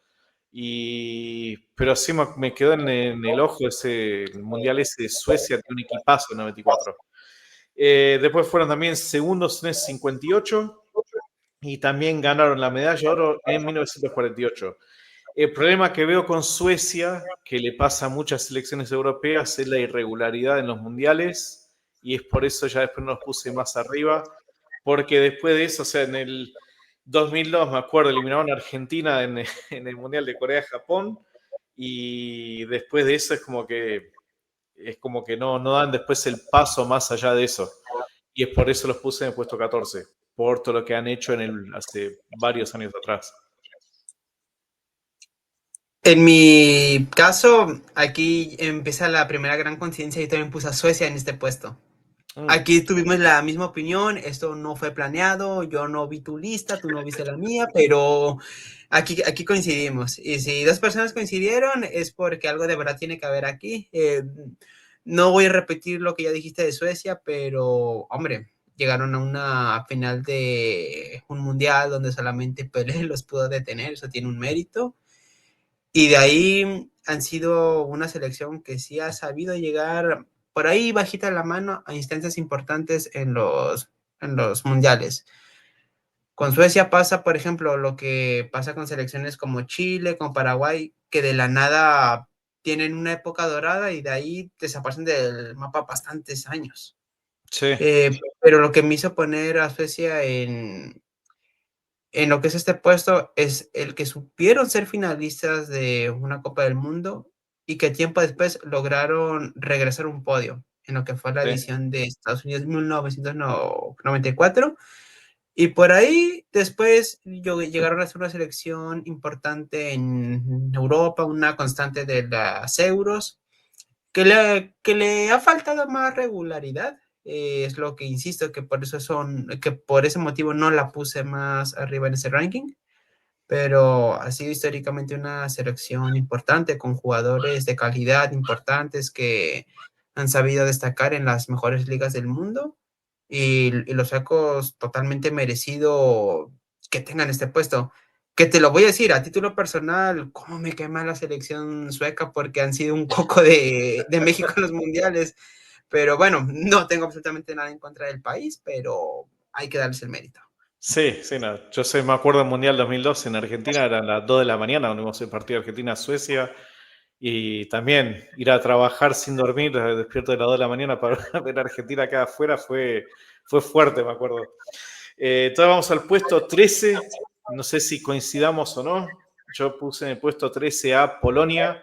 Pero sí me quedó en el ojo el mundial ese de Suecia, de un equipazo en 94. Después fueron también segundos en el 58 y también ganaron la medalla de oro en 1948. El problema que veo con Suecia, que le pasa a muchas selecciones europeas, es la irregularidad en los mundiales, y es por eso ya después nos puse más arriba, porque después de eso, o sea, en el 2002, me acuerdo, eliminaron a Argentina en el Mundial de Corea-Japón, y después de eso es como que no dan después el paso más allá de eso. Y es por eso los puse en el puesto 14, por todo lo que han hecho hace varios años atrás. En mi caso, aquí empieza la primera gran coincidencia. Yo también puse a Suecia en este puesto. Aquí tuvimos la misma opinión, esto no fue planeado, yo no vi tu lista, tú no viste la mía, pero aquí coincidimos. Y si dos personas coincidieron es porque algo de verdad tiene que haber aquí. No voy a repetir lo que ya dijiste de Suecia, pero hombre, llegaron a una final de un mundial donde solamente Pelé los pudo detener, eso tiene un mérito. Y de ahí han sido una selección que sí ha sabido llegar por ahí bajita la mano a instancias importantes en los mundiales. Con Suecia pasa, por ejemplo, lo que pasa con selecciones como Chile, como Paraguay, que de la nada tienen una época dorada y de ahí desaparecen del mapa bastantes años. Sí. Pero lo que me hizo poner a Suecia en lo que es este puesto es el que supieron ser finalistas de una Copa del Mundo y que tiempo después lograron regresar a un podio en lo que fue la Sí. edición de Estados Unidos 1994. Y por ahí después llegaron a ser una selección importante en Europa, una constante de las Euros, que le ha faltado más regularidad. Es lo que insisto, que por ese motivo no la puse más arriba en ese ranking, pero ha sido históricamente una selección importante con jugadores de calidad importantes que han sabido destacar en las mejores ligas del mundo y los suecos totalmente merecido que tengan este puesto. Que te lo voy a decir a título personal, cómo me quema la selección sueca porque han sido un coco de México en los mundiales. Pero bueno, no tengo absolutamente nada en contra del país, pero hay que darles el mérito. Sí, sí, no. Me acuerdo del Mundial 2002 en Argentina, eran las 2 de la mañana, donde vimos el partido Argentina-Suecia, y también ir a trabajar sin dormir, despierto de las 2 de la mañana para ver a Argentina acá afuera fue fuerte, me acuerdo. Entonces vamos al puesto 13, no sé si coincidamos o no, yo puse en el puesto 13 a Polonia,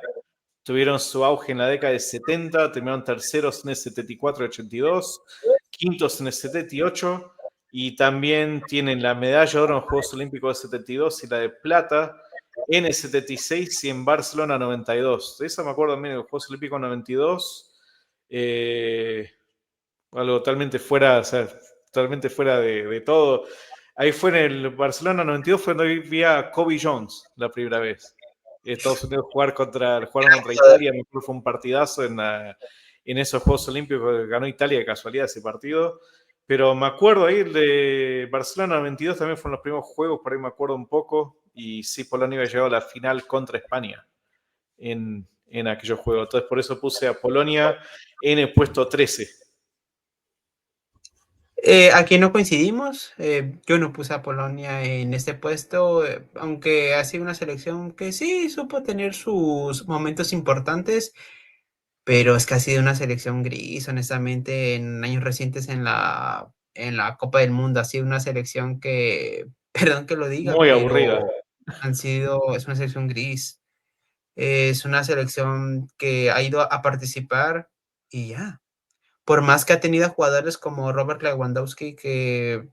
tuvieron su auge en la década de 70, terminaron terceros en el 74 y 82, quintos en el 78, y también tienen la medalla de oro en los Juegos Olímpicos del 72 y la de plata en el 76 y en Barcelona 92. De eso me acuerdo también de los Juegos Olímpicos 92. Algo totalmente fuera, o sea, totalmente fuera de todo. Ahí fue en el Barcelona 92, fue donde vi a Kobe Jones la primera vez. Estados Unidos jugaron contra Italia, me acuerdo fue un partidazo en esos Juegos Olímpicos, ganó Italia de casualidad ese partido. Pero me acuerdo ahí de Barcelona 92 también fueron los primeros juegos, por ahí me acuerdo un poco. Y sí, Polonia había llegado a la final contra España en aquellos juegos. Entonces por eso puse a Polonia en el puesto 13. Aquí no coincidimos. Yo no puse a Polonia en este puesto, aunque ha sido una selección que sí supo tener sus momentos importantes, pero es que ha sido una selección gris, honestamente, en años recientes en la Copa del Mundo. Ha sido una selección que, perdón que lo diga, Muy aburrida. pero es una selección gris. Es una selección que ha ido a participar y ya. Por más que ha tenido jugadores como Robert Lewandowski, que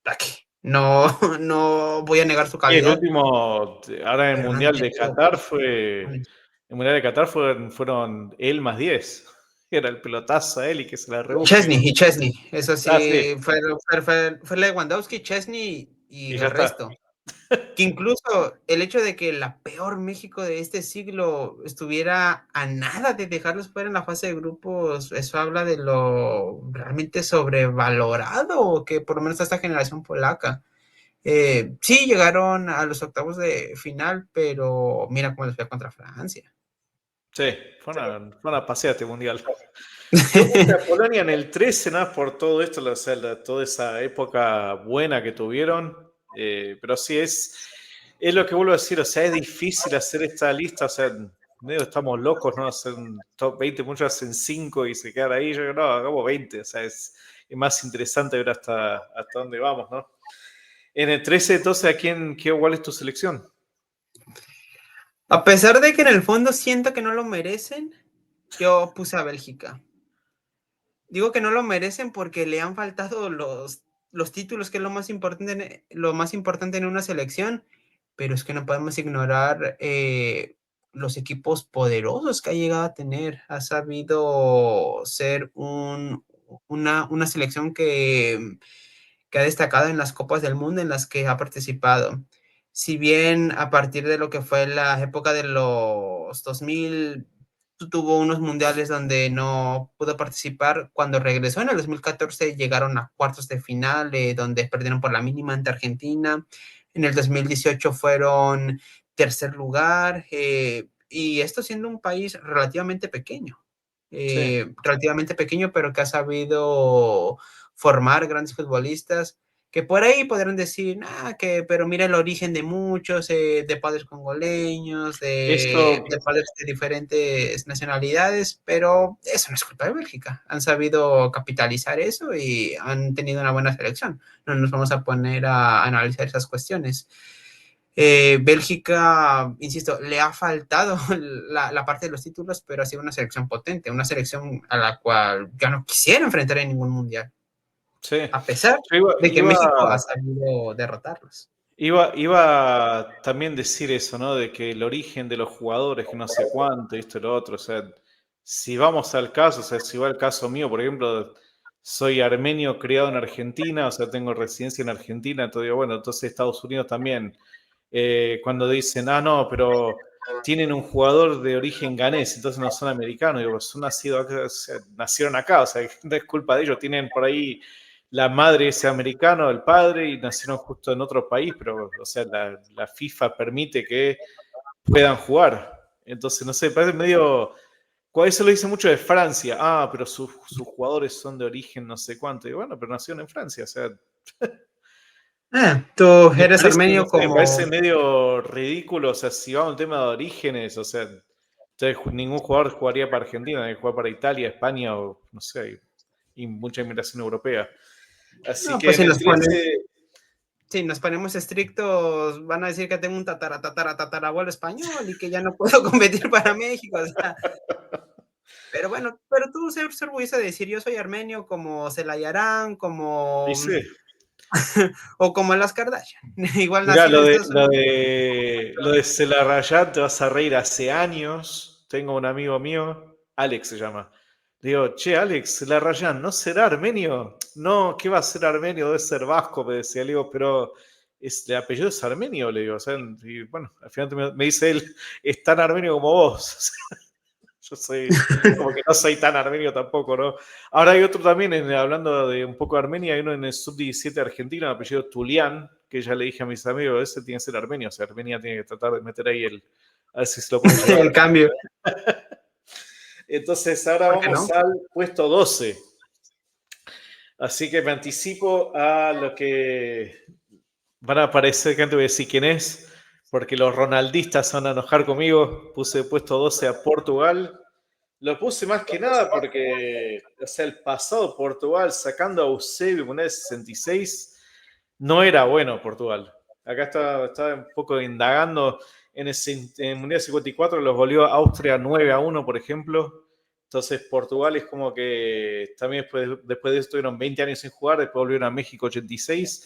aquí, no, no voy a negar su Y el calidad, último, ahora en el pero no han Mundial de tenido Qatar goles. el Mundial de Qatar fueron él más 10. Era el pelotazo a él y que se la rebusque. Chesney, eso Ah, sí, sí, fue Lewandowski, Chesney y y ya el está. resto. Que incluso el hecho de que la peor México de este siglo estuviera a nada de dejarlos fuera en la fase de grupos, eso habla de lo realmente sobrevalorado que por lo menos esta generación polaca. Sí, llegaron a los octavos de final, pero mira cómo les fue contra Francia. Sí, fue una pasea este Mundial. Yo puse a Polonia en el 13, nada más por todo esto, o sea, toda esa época buena que tuvieron. Pero sí, es lo que vuelvo a decir, o sea, es difícil hacer esta lista, o sea, medio estamos locos, ¿no? Hacer un top 20, muchos hacen 5 y se quedan ahí, yo digo, no, hagamos 20, o sea, es más interesante ver hasta dónde vamos, ¿no? En el 13, entonces, ¿cuál es tu selección? A pesar de que en el fondo siento que no lo merecen, yo puse a Bélgica. Digo que no lo merecen porque le han faltado los títulos, que es lo más importante en una selección, pero es que no podemos ignorar los equipos poderosos que ha llegado a tener. Ha sabido ser una selección que ha destacado en las Copas del Mundo en las que ha participado. Si bien a partir de lo que fue la época de los 2000 tuvo unos mundiales donde no pudo participar. Cuando regresó en el 2014 llegaron a cuartos de final, donde perdieron por la mínima ante Argentina. En el 2018 fueron tercer lugar, y esto siendo un país Sí. relativamente pequeño, pero que ha sabido formar grandes futbolistas que por ahí podrán decir, pero mira el origen de muchos, de padres congoleños, Esto, de padres de diferentes nacionalidades, pero eso no es culpa de Bélgica. Han sabido capitalizar eso y han tenido una buena selección. No nos vamos a poner a analizar esas cuestiones. Bélgica, insisto, le ha faltado la parte de los títulos, pero ha sido una selección potente, una selección a la cual ya no quisiera enfrentar en ningún mundial, sí. a pesar Yo iba, de que México ha iba, sabido derrotarlos. iba también decir eso, ¿no? De que el origen de los jugadores, que no sé cuánto, esto y lo otro. O sea, si vamos al caso, o sea, si va el caso mío, por ejemplo, soy armenio criado en Argentina, o sea, tengo residencia en Argentina, entonces digo, bueno, entonces Estados Unidos también, cuando dicen, no, pero tienen un jugador de origen ganés, entonces no son americanos, digo, son nacidos acá, o sea, nacieron acá, o sea, no es culpa de ellos, tienen por ahí la madre es americano, el padre, y nacieron justo en otro país, pero, o sea, la FIFA permite que puedan jugar. Entonces, no sé, parece medio. Eso lo dice mucho de Francia. Pero sus jugadores son de origen no sé cuánto. Y bueno, pero nacieron en Francia. O sea, Tú me eres parece, no armenio sé, me parece como... medio ridículo. O sea, si vamos al tema de orígenes, o sea, entonces ningún jugador jugaría para Argentina, hay que jugar para Italia, España o no sé, y mucha inmigración europea. Así No, que pues en el 13. si nos ponemos estrictos, van a decir que tengo un tatarabuelo español y que ya no puedo competir para México. O sea, pero bueno, pero tú se orgullosa de decir yo soy armenio como Celayarán, Y como sí, o como las Kardashian. Igual mirá, nacido lo en de, Estados lo Unidos. de, lo de Celarrayán, te vas a reír hace años. Tengo un amigo mío, Alex se llama. Le digo, che, Alex, Celarrayán, ¿no será armenio? No, ¿qué va a ser armenio? Debe ser vasco, me decía. Le digo, pero el apellido es armenio, le digo. O sea, y bueno, al final me dice él, es tan armenio como vos. Yo soy, como que no soy tan armenio tampoco, ¿no? Ahora hay otro también, hablando de un poco de Armenia, hay uno en el sub-17 argentino, apellido Tulián, que ya le dije a mis amigos, ese tiene que ser armenio, o sea, Armenia tiene que tratar de meter ahí a ver si se lo pueden llevar. El cambio. Entonces, ahora ¿Por qué vamos no? al puesto 12. Así que me anticipo a lo que van a aparecer, que antes voy a decir quién es, porque los ronaldistas van a enojar conmigo. Puse puesto 12 a Portugal. Lo puse más que nada porque, o sea, el pasado Portugal sacando a Eusebio en Mundial 66 no era bueno Portugal. Acá estaba un poco indagando en el Mundial 54, los goleó Austria 9-1, por ejemplo. Entonces Portugal es como que también después de eso estuvieron 20 años sin jugar, después volvieron a México 86,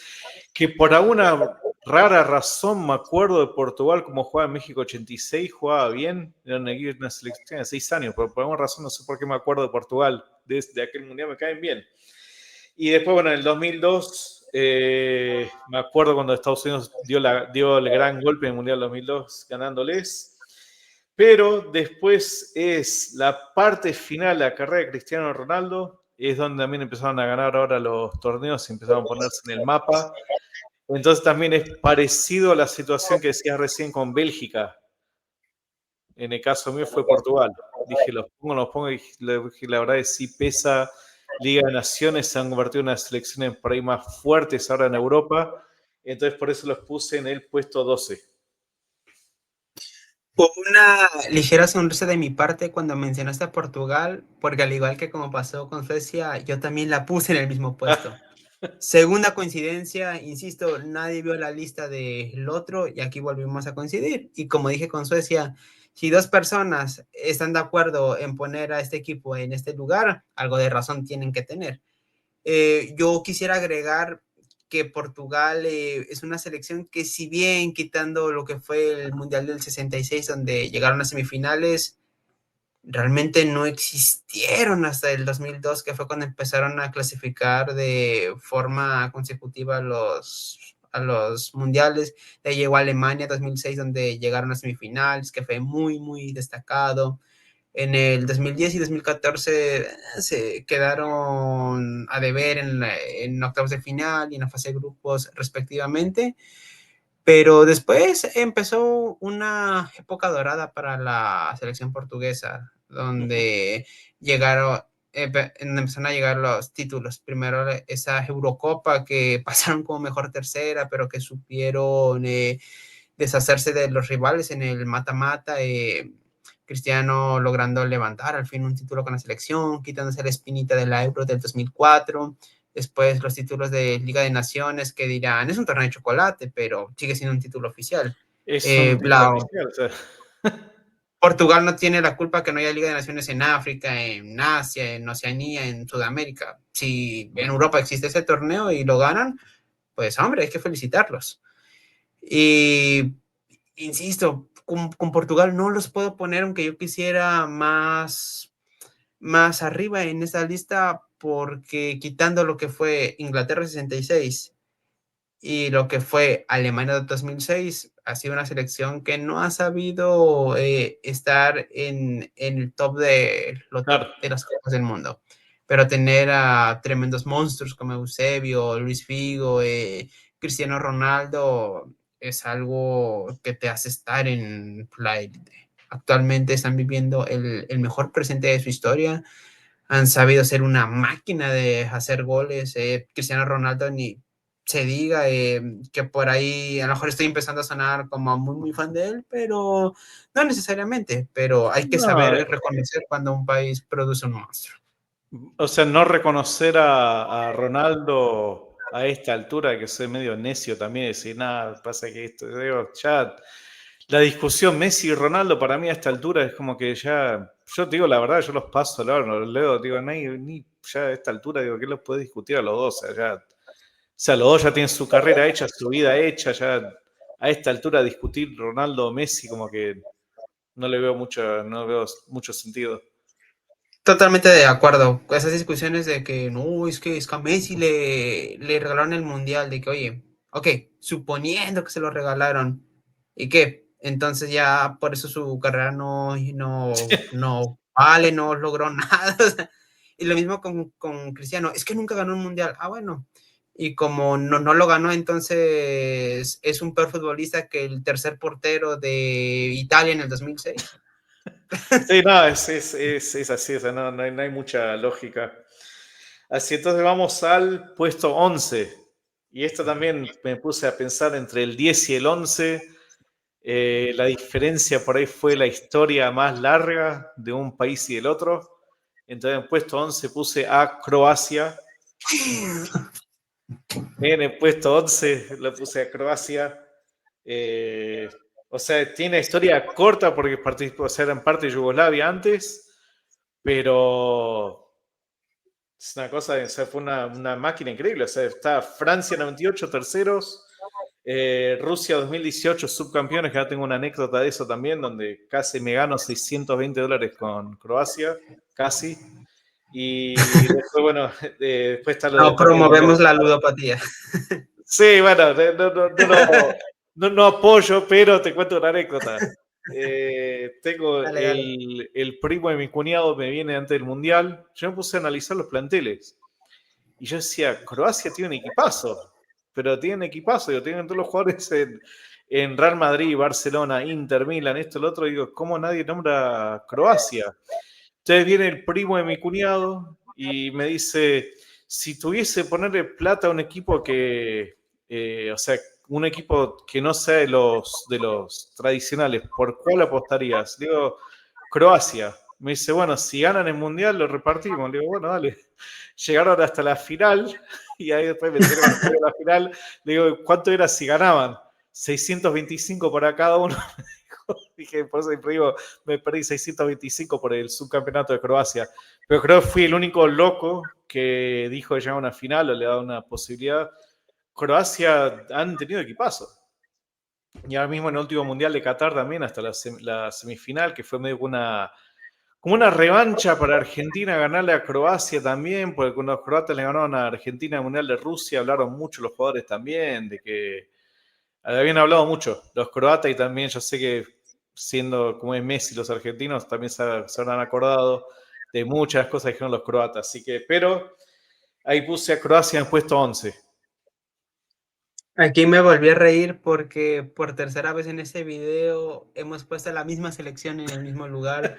que por alguna rara razón me acuerdo de Portugal como jugaba en México 86, jugaba bien, era una selección de 6 años, pero por alguna razón no sé por qué me acuerdo de Portugal, de aquel mundial me caen bien. Y después, bueno, en el 2002, me acuerdo cuando Estados Unidos dio el gran golpe en el Mundial 2002 ganándoles. Pero después es la parte final de la carrera de Cristiano Ronaldo, es donde también empezaron a ganar ahora los torneos y empezaron a ponerse en el mapa. Entonces también es parecido a la situación que decías recién con Bélgica. En el caso mío fue Portugal. Dije, los pongo, y la verdad es que sí pesa. Liga de Naciones se han convertido en unas selecciones por ahí más fuertes ahora en Europa. Entonces por eso los puse en el puesto 12. Hubo una ligera sonrisa de mi parte cuando mencionaste a Portugal, porque al igual que como pasó con Suecia, yo también la puse en el mismo puesto. Segunda coincidencia, insisto, nadie vio la lista del otro y aquí volvimos a coincidir. Y como dije con Suecia, si dos personas están de acuerdo en poner a este equipo en este lugar, algo de razón tienen que tener. Yo quisiera agregar que Portugal es una selección que si bien quitando lo que fue el Mundial del 66, donde llegaron a semifinales, realmente no existieron hasta el 2002, que fue cuando empezaron a clasificar de forma consecutiva a los mundiales. De ahí llegó a Alemania 2006, donde llegaron a semifinales, que fue muy, muy destacado. En el 2010 y 2014 se quedaron a deber en octavos de final y en la fase de grupos respectivamente, pero después empezó una época dorada para la selección portuguesa, donde llegaron, empezaron a llegar los títulos. Primero esa Eurocopa que pasaron como mejor tercera, pero que supieron deshacerse de los rivales en el mata-mata. Cristiano logrando levantar al fin un título con la selección, quitándose la espinita del Euro del 2004. Después los títulos de Liga de Naciones que dirán, es un torneo de chocolate, pero sigue siendo un título oficial. Es un título oficial. O sea. Portugal no tiene la culpa que no haya Liga de Naciones en África, en Asia, en Oceanía, en Sudamérica. Si en Europa existe ese torneo y lo ganan, pues hombre, hay que felicitarlos. Y insisto, con Portugal no los puedo poner, aunque yo quisiera más arriba en esta lista, porque quitando lo que fue Inglaterra 66 y lo que fue Alemania 2006, ha sido una selección que no ha sabido estar en el top Claro. de las copas del mundo. Pero tener a tremendos monstruos como Eusebio, Luis Figo, Cristiano Ronaldo, es algo que te hace estar en la élite. Actualmente están viviendo el mejor presente de su historia, han sabido ser una máquina de hacer goles. Cristiano Ronaldo ni se diga, que por ahí a lo mejor estoy empezando a sonar como muy, muy fan de él, pero no necesariamente, pero hay que No, saber reconocer cuando un país produce un monstruo. o sea, no reconocer a Ronaldo a esta altura, que soy medio necio también, decir, nada, pasa que esto, digo, ya, la discusión Messi y Ronaldo para mí a esta altura es como que ya, yo te digo la verdad, yo los paso, los leo, digo, ni ya a esta altura, digo, ¿qué los puede discutir a los dos? O sea, los dos ya tienen su carrera hecha, su vida hecha, ya a esta altura discutir Ronaldo o Messi como que no veo mucho sentido. Totalmente de acuerdo. Esas discusiones de que no, es que a Messi le regalaron el mundial, de que, oye, ok, suponiendo que se lo regalaron, ¿y qué? Entonces ya por eso su carrera no vale, no logró nada. O sea, y lo mismo con Cristiano, es que nunca ganó un mundial. Ah, bueno. Y como no lo ganó, entonces es un peor futbolista que el tercer portero de Italia en el 2006. Sí, no, es así, o sea, no hay mucha lógica. Así, entonces vamos al puesto 11. Y esto también me puse a pensar entre el 10 y el 11. La diferencia por ahí fue la historia más larga de un país y del otro. Entonces en el puesto 11 puse a Croacia. En el puesto 11 lo puse a Croacia. O sea, tiene historia corta porque participó, o sea, era en parte de Yugoslavia antes, pero es una cosa, o sea, fue una máquina increíble. O sea, está Francia 98, terceros, Rusia 2018, subcampeones, que ya tengo una anécdota de eso también, donde casi me gano $620 con Croacia, casi. Y después, bueno, después está lo de No también. promovemos la ludopatía. Sí, bueno, no apoyo, pero te cuento una anécdota. Tengo Dale, dale. el primo de mi cuñado, me viene antes del Mundial. Yo me puse a analizar los planteles. Y yo decía, Croacia tiene un equipazo, pero tienen equipazo, digo, tienen todos los jugadores en Real Madrid, Barcelona, Inter, Milan, esto, lo otro. Digo, ¿cómo nadie nombra a Croacia? Entonces viene el primo de mi cuñado y me dice, si tuviese ponerle plata a un equipo que, o sea, un equipo que no sea de los tradicionales, ¿por cuál apostarías? Digo, Croacia. Me dice, bueno, si ganan el Mundial lo repartimos. Le digo, bueno, dale. Llegaron hasta la final y ahí después me enteré cuando llegó a la final. Le digo, ¿cuánto era si ganaban? 625 para cada uno. Dije, por eso digo, me perdí 625 por el subcampeonato de Croacia. Pero creo que fui el único loco que dijo que llegaba a una final o le daba una posibilidad. Croacia han tenido equipazo. Y ahora mismo en el último Mundial de Qatar también, hasta la semifinal, que fue medio como una revancha para Argentina ganarle a Croacia también, porque cuando los croatas le ganaron a Argentina en el Mundial de Rusia, hablaron mucho los jugadores también, de que habían hablado mucho los croatas y también yo sé que siendo como es Messi los argentinos también se habrán acordado de muchas cosas que dijeron los croatas, así que, pero ahí puse a Croacia en el puesto 11. Aquí me volví a reír porque por tercera vez en este video hemos puesto la misma selección en el mismo lugar.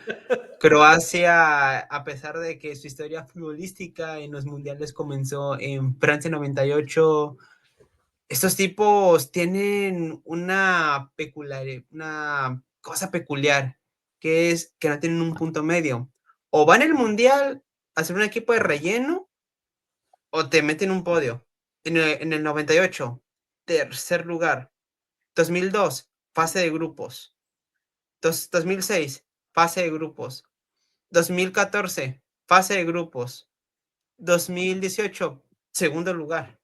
Croacia, a pesar de que su historia futbolística en los mundiales comenzó en Francia 98, estos tipos tienen una una cosa peculiar, que es que no tienen un punto medio. O van al mundial a ser un equipo de relleno o te meten un podio. En el 98, tercer lugar. 2002, fase de grupos. 2006, fase de grupos. 2014, fase de grupos. 2018, segundo lugar.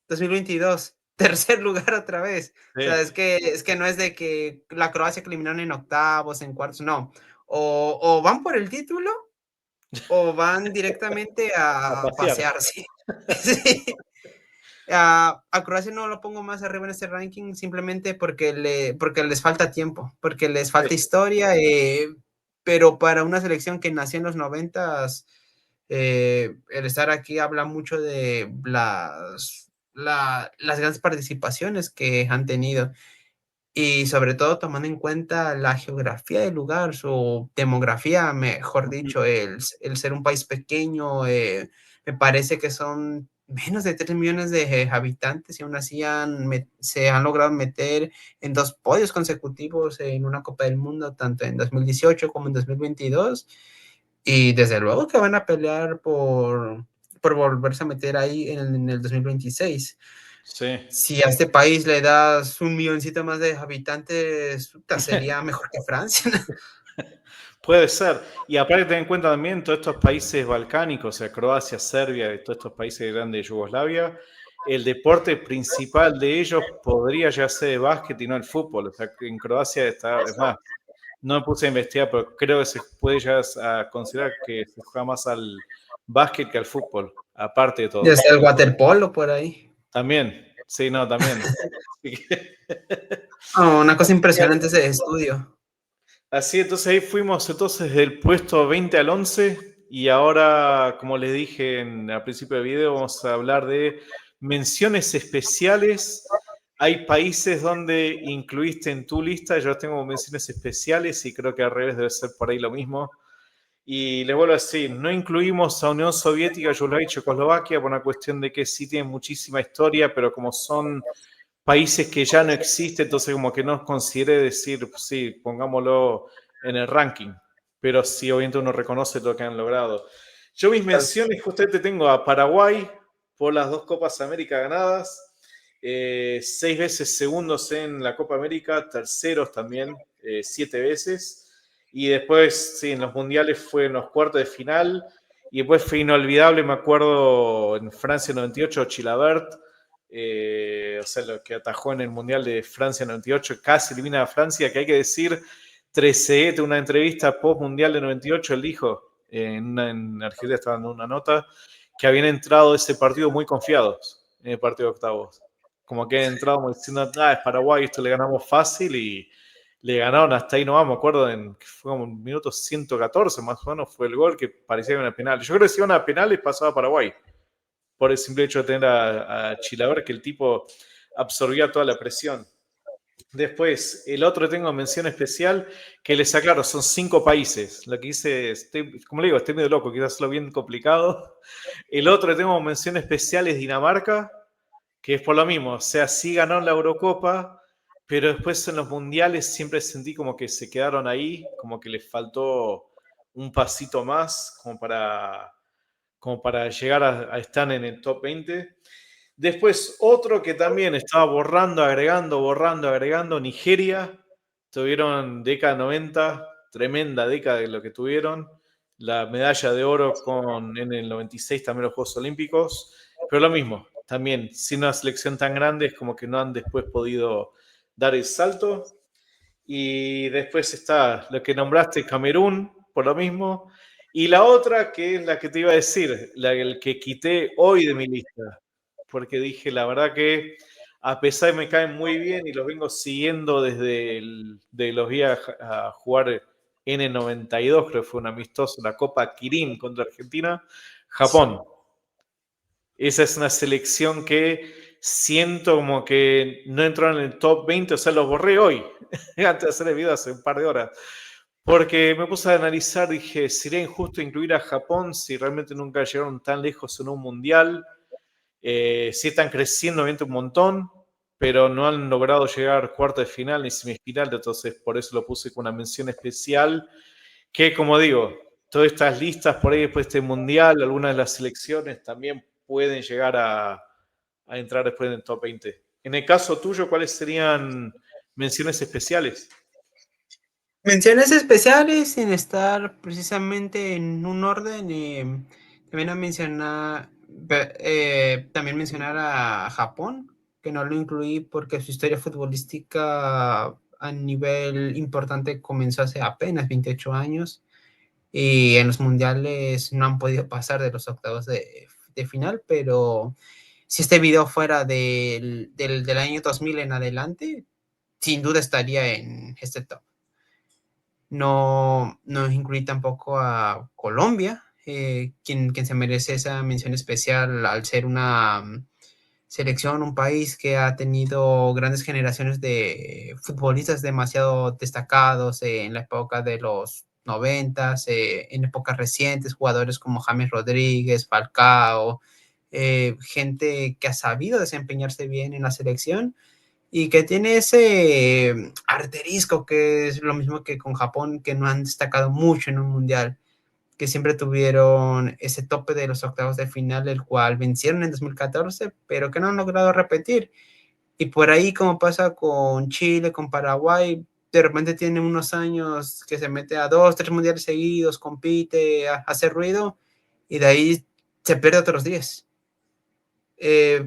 2022, tercer lugar otra vez. O sea, Sí. es que no es de que la Croacia que eliminaron en octavos, en cuartos, no. O van por el título o van directamente A a pasear. pasearse. Sí. A Croacia no lo pongo más arriba en este ranking simplemente porque les falta tiempo, porque les falta Sí. historia, pero para una selección que nació en los 90s, el estar aquí habla mucho de las grandes participaciones que han tenido y sobre todo tomando en cuenta la geografía del lugar, su demografía, mejor dicho, el ser un país pequeño, me parece que son menos de 3 millones de habitantes y aún así se han logrado meter en 2 podios consecutivos en una Copa del Mundo, tanto en 2018 como en 2022. Y desde luego que van a pelear por volverse a meter ahí en el 2026. Sí. Si a este país le das un milloncito más de habitantes, sería mejor que Francia, ¿no? Puede ser. Y aparte ten en cuenta también todos estos países balcánicos, o sea, Croacia, Serbia, y todos estos países grandes de Yugoslavia, el deporte principal de ellos podría ya ser el básquet y no el fútbol. O sea, que en Croacia está, es más, no me puse a investigar, pero creo que se puede ya a considerar que se juega más al básquet que al fútbol, aparte de Ya todo. está el waterpolo por ahí. También, sí, no, también. Oh, una cosa impresionante ese estudio. Así, entonces ahí fuimos entonces del puesto 20 al 11 y ahora, como les dije al principio del video, vamos a hablar de menciones especiales. Hay países donde incluiste en tu lista, yo tengo menciones especiales y creo que al revés debe ser por ahí lo mismo. Y les vuelvo a decir, no incluimos a Unión Soviética, Yugoslavia y Checoslovaquia por una cuestión de que sí tienen muchísima historia, pero como son países que ya no existen, entonces como que no considere decir, pues sí, pongámoslo en el ranking, pero sí, obviamente uno reconoce lo que han logrado. Yo mis menciones justamente tengo a Paraguay por las 2 Copas América ganadas, 6 veces segundos en la Copa América, terceros también, 7 veces, y después, sí, en los mundiales fue en los cuartos de final, y después fue inolvidable, me acuerdo, en Francia 98, Chilabert, o sea, lo que atajó en el Mundial de Francia 98, casi elimina a Francia, que hay que decir, Trezeguet, una entrevista post-Mundial de 98, él dijo, en Argentina estaba dando una nota, que habían entrado ese partido muy confiados, en el partido de octavos. Como que habían entrado como diciendo, es Paraguay, esto le ganamos fácil, y le ganaron hasta ahí nomás, me acuerdo, que fue como un minuto 114 más o menos, fue el gol que parecía que era una penal. Yo creo que si iban a penales pasaba a Paraguay, por el simple hecho de tener a Chilaver, que el tipo absorbía toda la presión. Después, el otro tengo mención especial, que les aclaro, son 5 países. Lo que hice, como le digo, estoy medio loco, quizás hacerlo bien complicado. El otro que tengo mención especial es Dinamarca, que es por lo mismo, o sea, sí ganó la Eurocopa, pero después en los mundiales siempre sentí como que se quedaron ahí, como que les faltó un pasito más, como para llegar a estar en el top 20. Después otro que también estaba borrando, agregando, Nigeria. Tuvieron década 90, tremenda década de lo que tuvieron. La medalla de oro en el 96 también los Juegos Olímpicos. Pero lo mismo, también sin una selección tan grande es como que no han después podido dar el salto. Y después está lo que nombraste, Camerún, por lo mismo. Y la otra, que es la que te iba a decir, el que quité hoy de mi lista, porque dije, la verdad que a pesar de que me caen muy bien y los vengo siguiendo desde de los días a jugar en el 92, creo que fue un amistoso, la Copa Kirin contra Argentina, Japón. Esa es una selección que siento como que no entró en el top 20, o sea, los borré hoy, antes de hacer el video hace un par de horas. Porque me puse a analizar, dije, ¿sería injusto incluir a Japón si realmente nunca llegaron tan lejos en un mundial? Sí están creciendo obviamente un montón, pero no han logrado llegar a cuarto de final ni semifinal, entonces por eso lo puse con una mención especial, que como digo, todas estas listas por ahí después de este mundial, algunas de las selecciones también pueden llegar a entrar después en el top 20. En el caso tuyo, ¿cuáles serían menciones especiales? Menciones especiales sin estar precisamente en un orden. También también mencionar a Japón, que no lo incluí porque su historia futbolística a nivel importante comenzó hace apenas 28 años y en los mundiales no han podido pasar de los octavos de final, pero si este video fuera del año 2000 en adelante, sin duda estaría en este top. No incluí tampoco a Colombia, quien se merece esa mención especial al ser una selección, un país que ha tenido grandes generaciones de futbolistas demasiado destacados en la época de los 90, en épocas recientes, jugadores como James Rodríguez, Falcao, gente que ha sabido desempeñarse bien en la selección y que tiene ese arterisco que es lo mismo que con Japón, que no han destacado mucho en un mundial, que siempre tuvieron ese tope de los octavos de final, el cual vencieron en 2014, pero que no han logrado repetir. Y por ahí, como pasa con Chile, con Paraguay, de repente tiene unos años que se mete a 2, 3 mundiales seguidos, compite, hace ruido, y de ahí se pierde otros 10.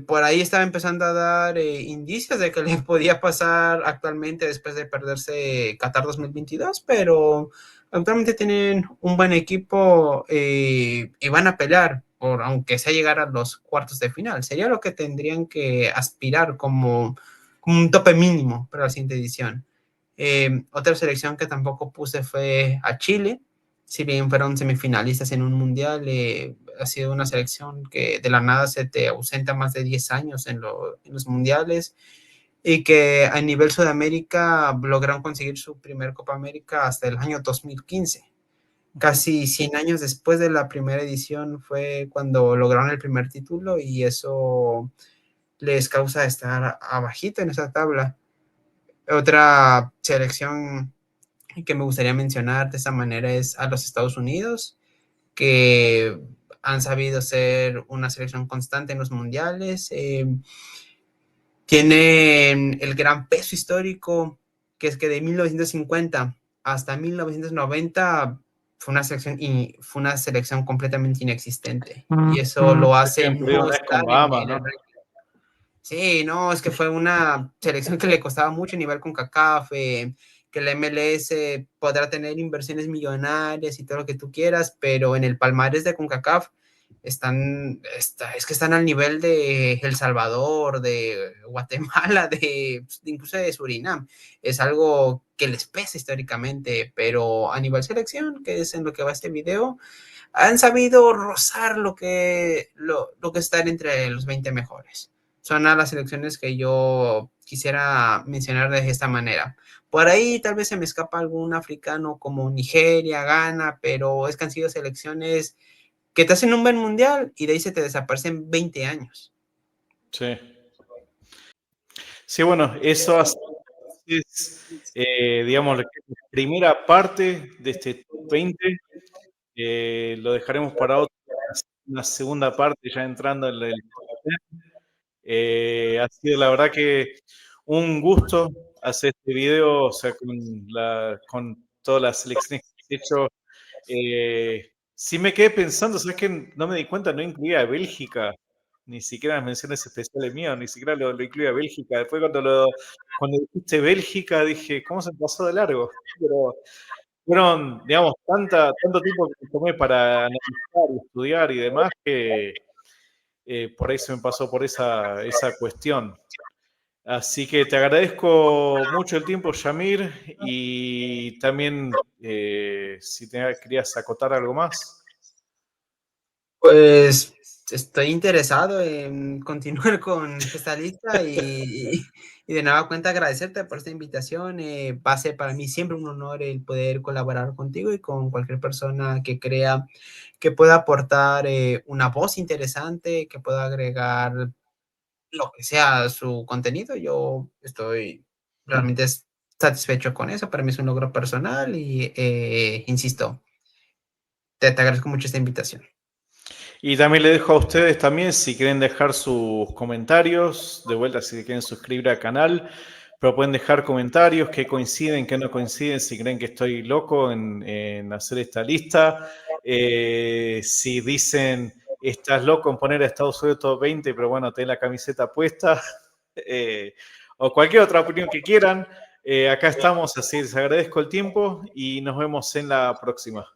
Por ahí estaba empezando a dar indicios de que le podía pasar actualmente después de perderse Qatar 2022, pero actualmente tienen un buen equipo y van a pelear por aunque sea llegar a los cuartos de final. Sería lo que tendrían que aspirar como un tope mínimo para la siguiente edición. Otra selección que tampoco puse fue a Chile. Si bien fueron semifinalistas en un mundial, ha sido una selección que de la nada se te ausenta más de 10 años en los mundiales y que a nivel Sudamérica lograron conseguir su primer Copa América hasta el año 2015. Casi 100 años después de la primera edición fue cuando lograron el primer título y eso les causa estar abajito en esa tabla. Otra selección que me gustaría mencionar de esta manera es a los Estados Unidos, que han sabido ser una selección constante en los mundiales. Tienen el gran peso histórico, que es que de 1950 hasta 1990 fue una selección completamente inexistente. Y eso lo hace Han perdido no una vez con estar Bahamas, en ¿no? el ranking. Sí, no, es que fue una selección que le costaba mucho a nivel con CONCACAF, que la MLS podrá tener inversiones millonarias y todo lo que tú quieras, pero en el palmarés de CONCACAF es que están al nivel de El Salvador, de Guatemala, incluso de Surinam. Es algo que les pesa históricamente, pero a nivel selección, que es en lo que va este video, han sabido rozar lo que están entre los 20 mejores. Son a las selecciones que yo quisiera mencionar de esta manera. Por ahí tal vez se me escapa algún africano como Nigeria, Ghana, pero es que han sido selecciones que te hacen un buen mundial y de ahí se te desaparecen 20 años. Sí. Sí, bueno, eso es, digamos, la primera parte de este top 20. Lo dejaremos para una segunda parte, ya entrando en el top 10. Ha sido la verdad que un gusto hacer este video, o sea, con todas las selecciones que he hecho. Sí me quedé pensando, ¿sabes qué? No me di cuenta, no incluía a Bélgica, ni siquiera las menciones especiales mías, ni siquiera lo incluía a Bélgica. Después cuando dijiste Bélgica dije, ¿cómo se pasó de largo? Pero fueron, digamos, tanto tiempo que me tomé para analizar y estudiar y demás que por ahí se me pasó por esa cuestión. Así que te agradezco mucho el tiempo, Yamir, y también si querías acotar algo más. Pues estoy interesado en continuar con esta lista y de nueva cuenta agradecerte por esta invitación. Va a ser para mí siempre un honor el poder colaborar contigo y con cualquier persona que crea que pueda aportar una voz interesante, que pueda agregar lo que sea su contenido. Yo estoy realmente satisfecho con eso. Para mí es un logro personal y insisto, te agradezco mucho esta invitación. Y también le dejo a ustedes también, si quieren dejar sus comentarios, de vuelta si quieren suscribir al canal, pero pueden dejar comentarios que coinciden, que no coinciden, si creen que estoy loco en hacer esta lista. Si dicen, estás loco en poner a Estados Unidos top 20, pero bueno, ten la camiseta puesta, o cualquier otra opinión que quieran. Acá estamos, así les agradezco el tiempo y nos vemos en la próxima.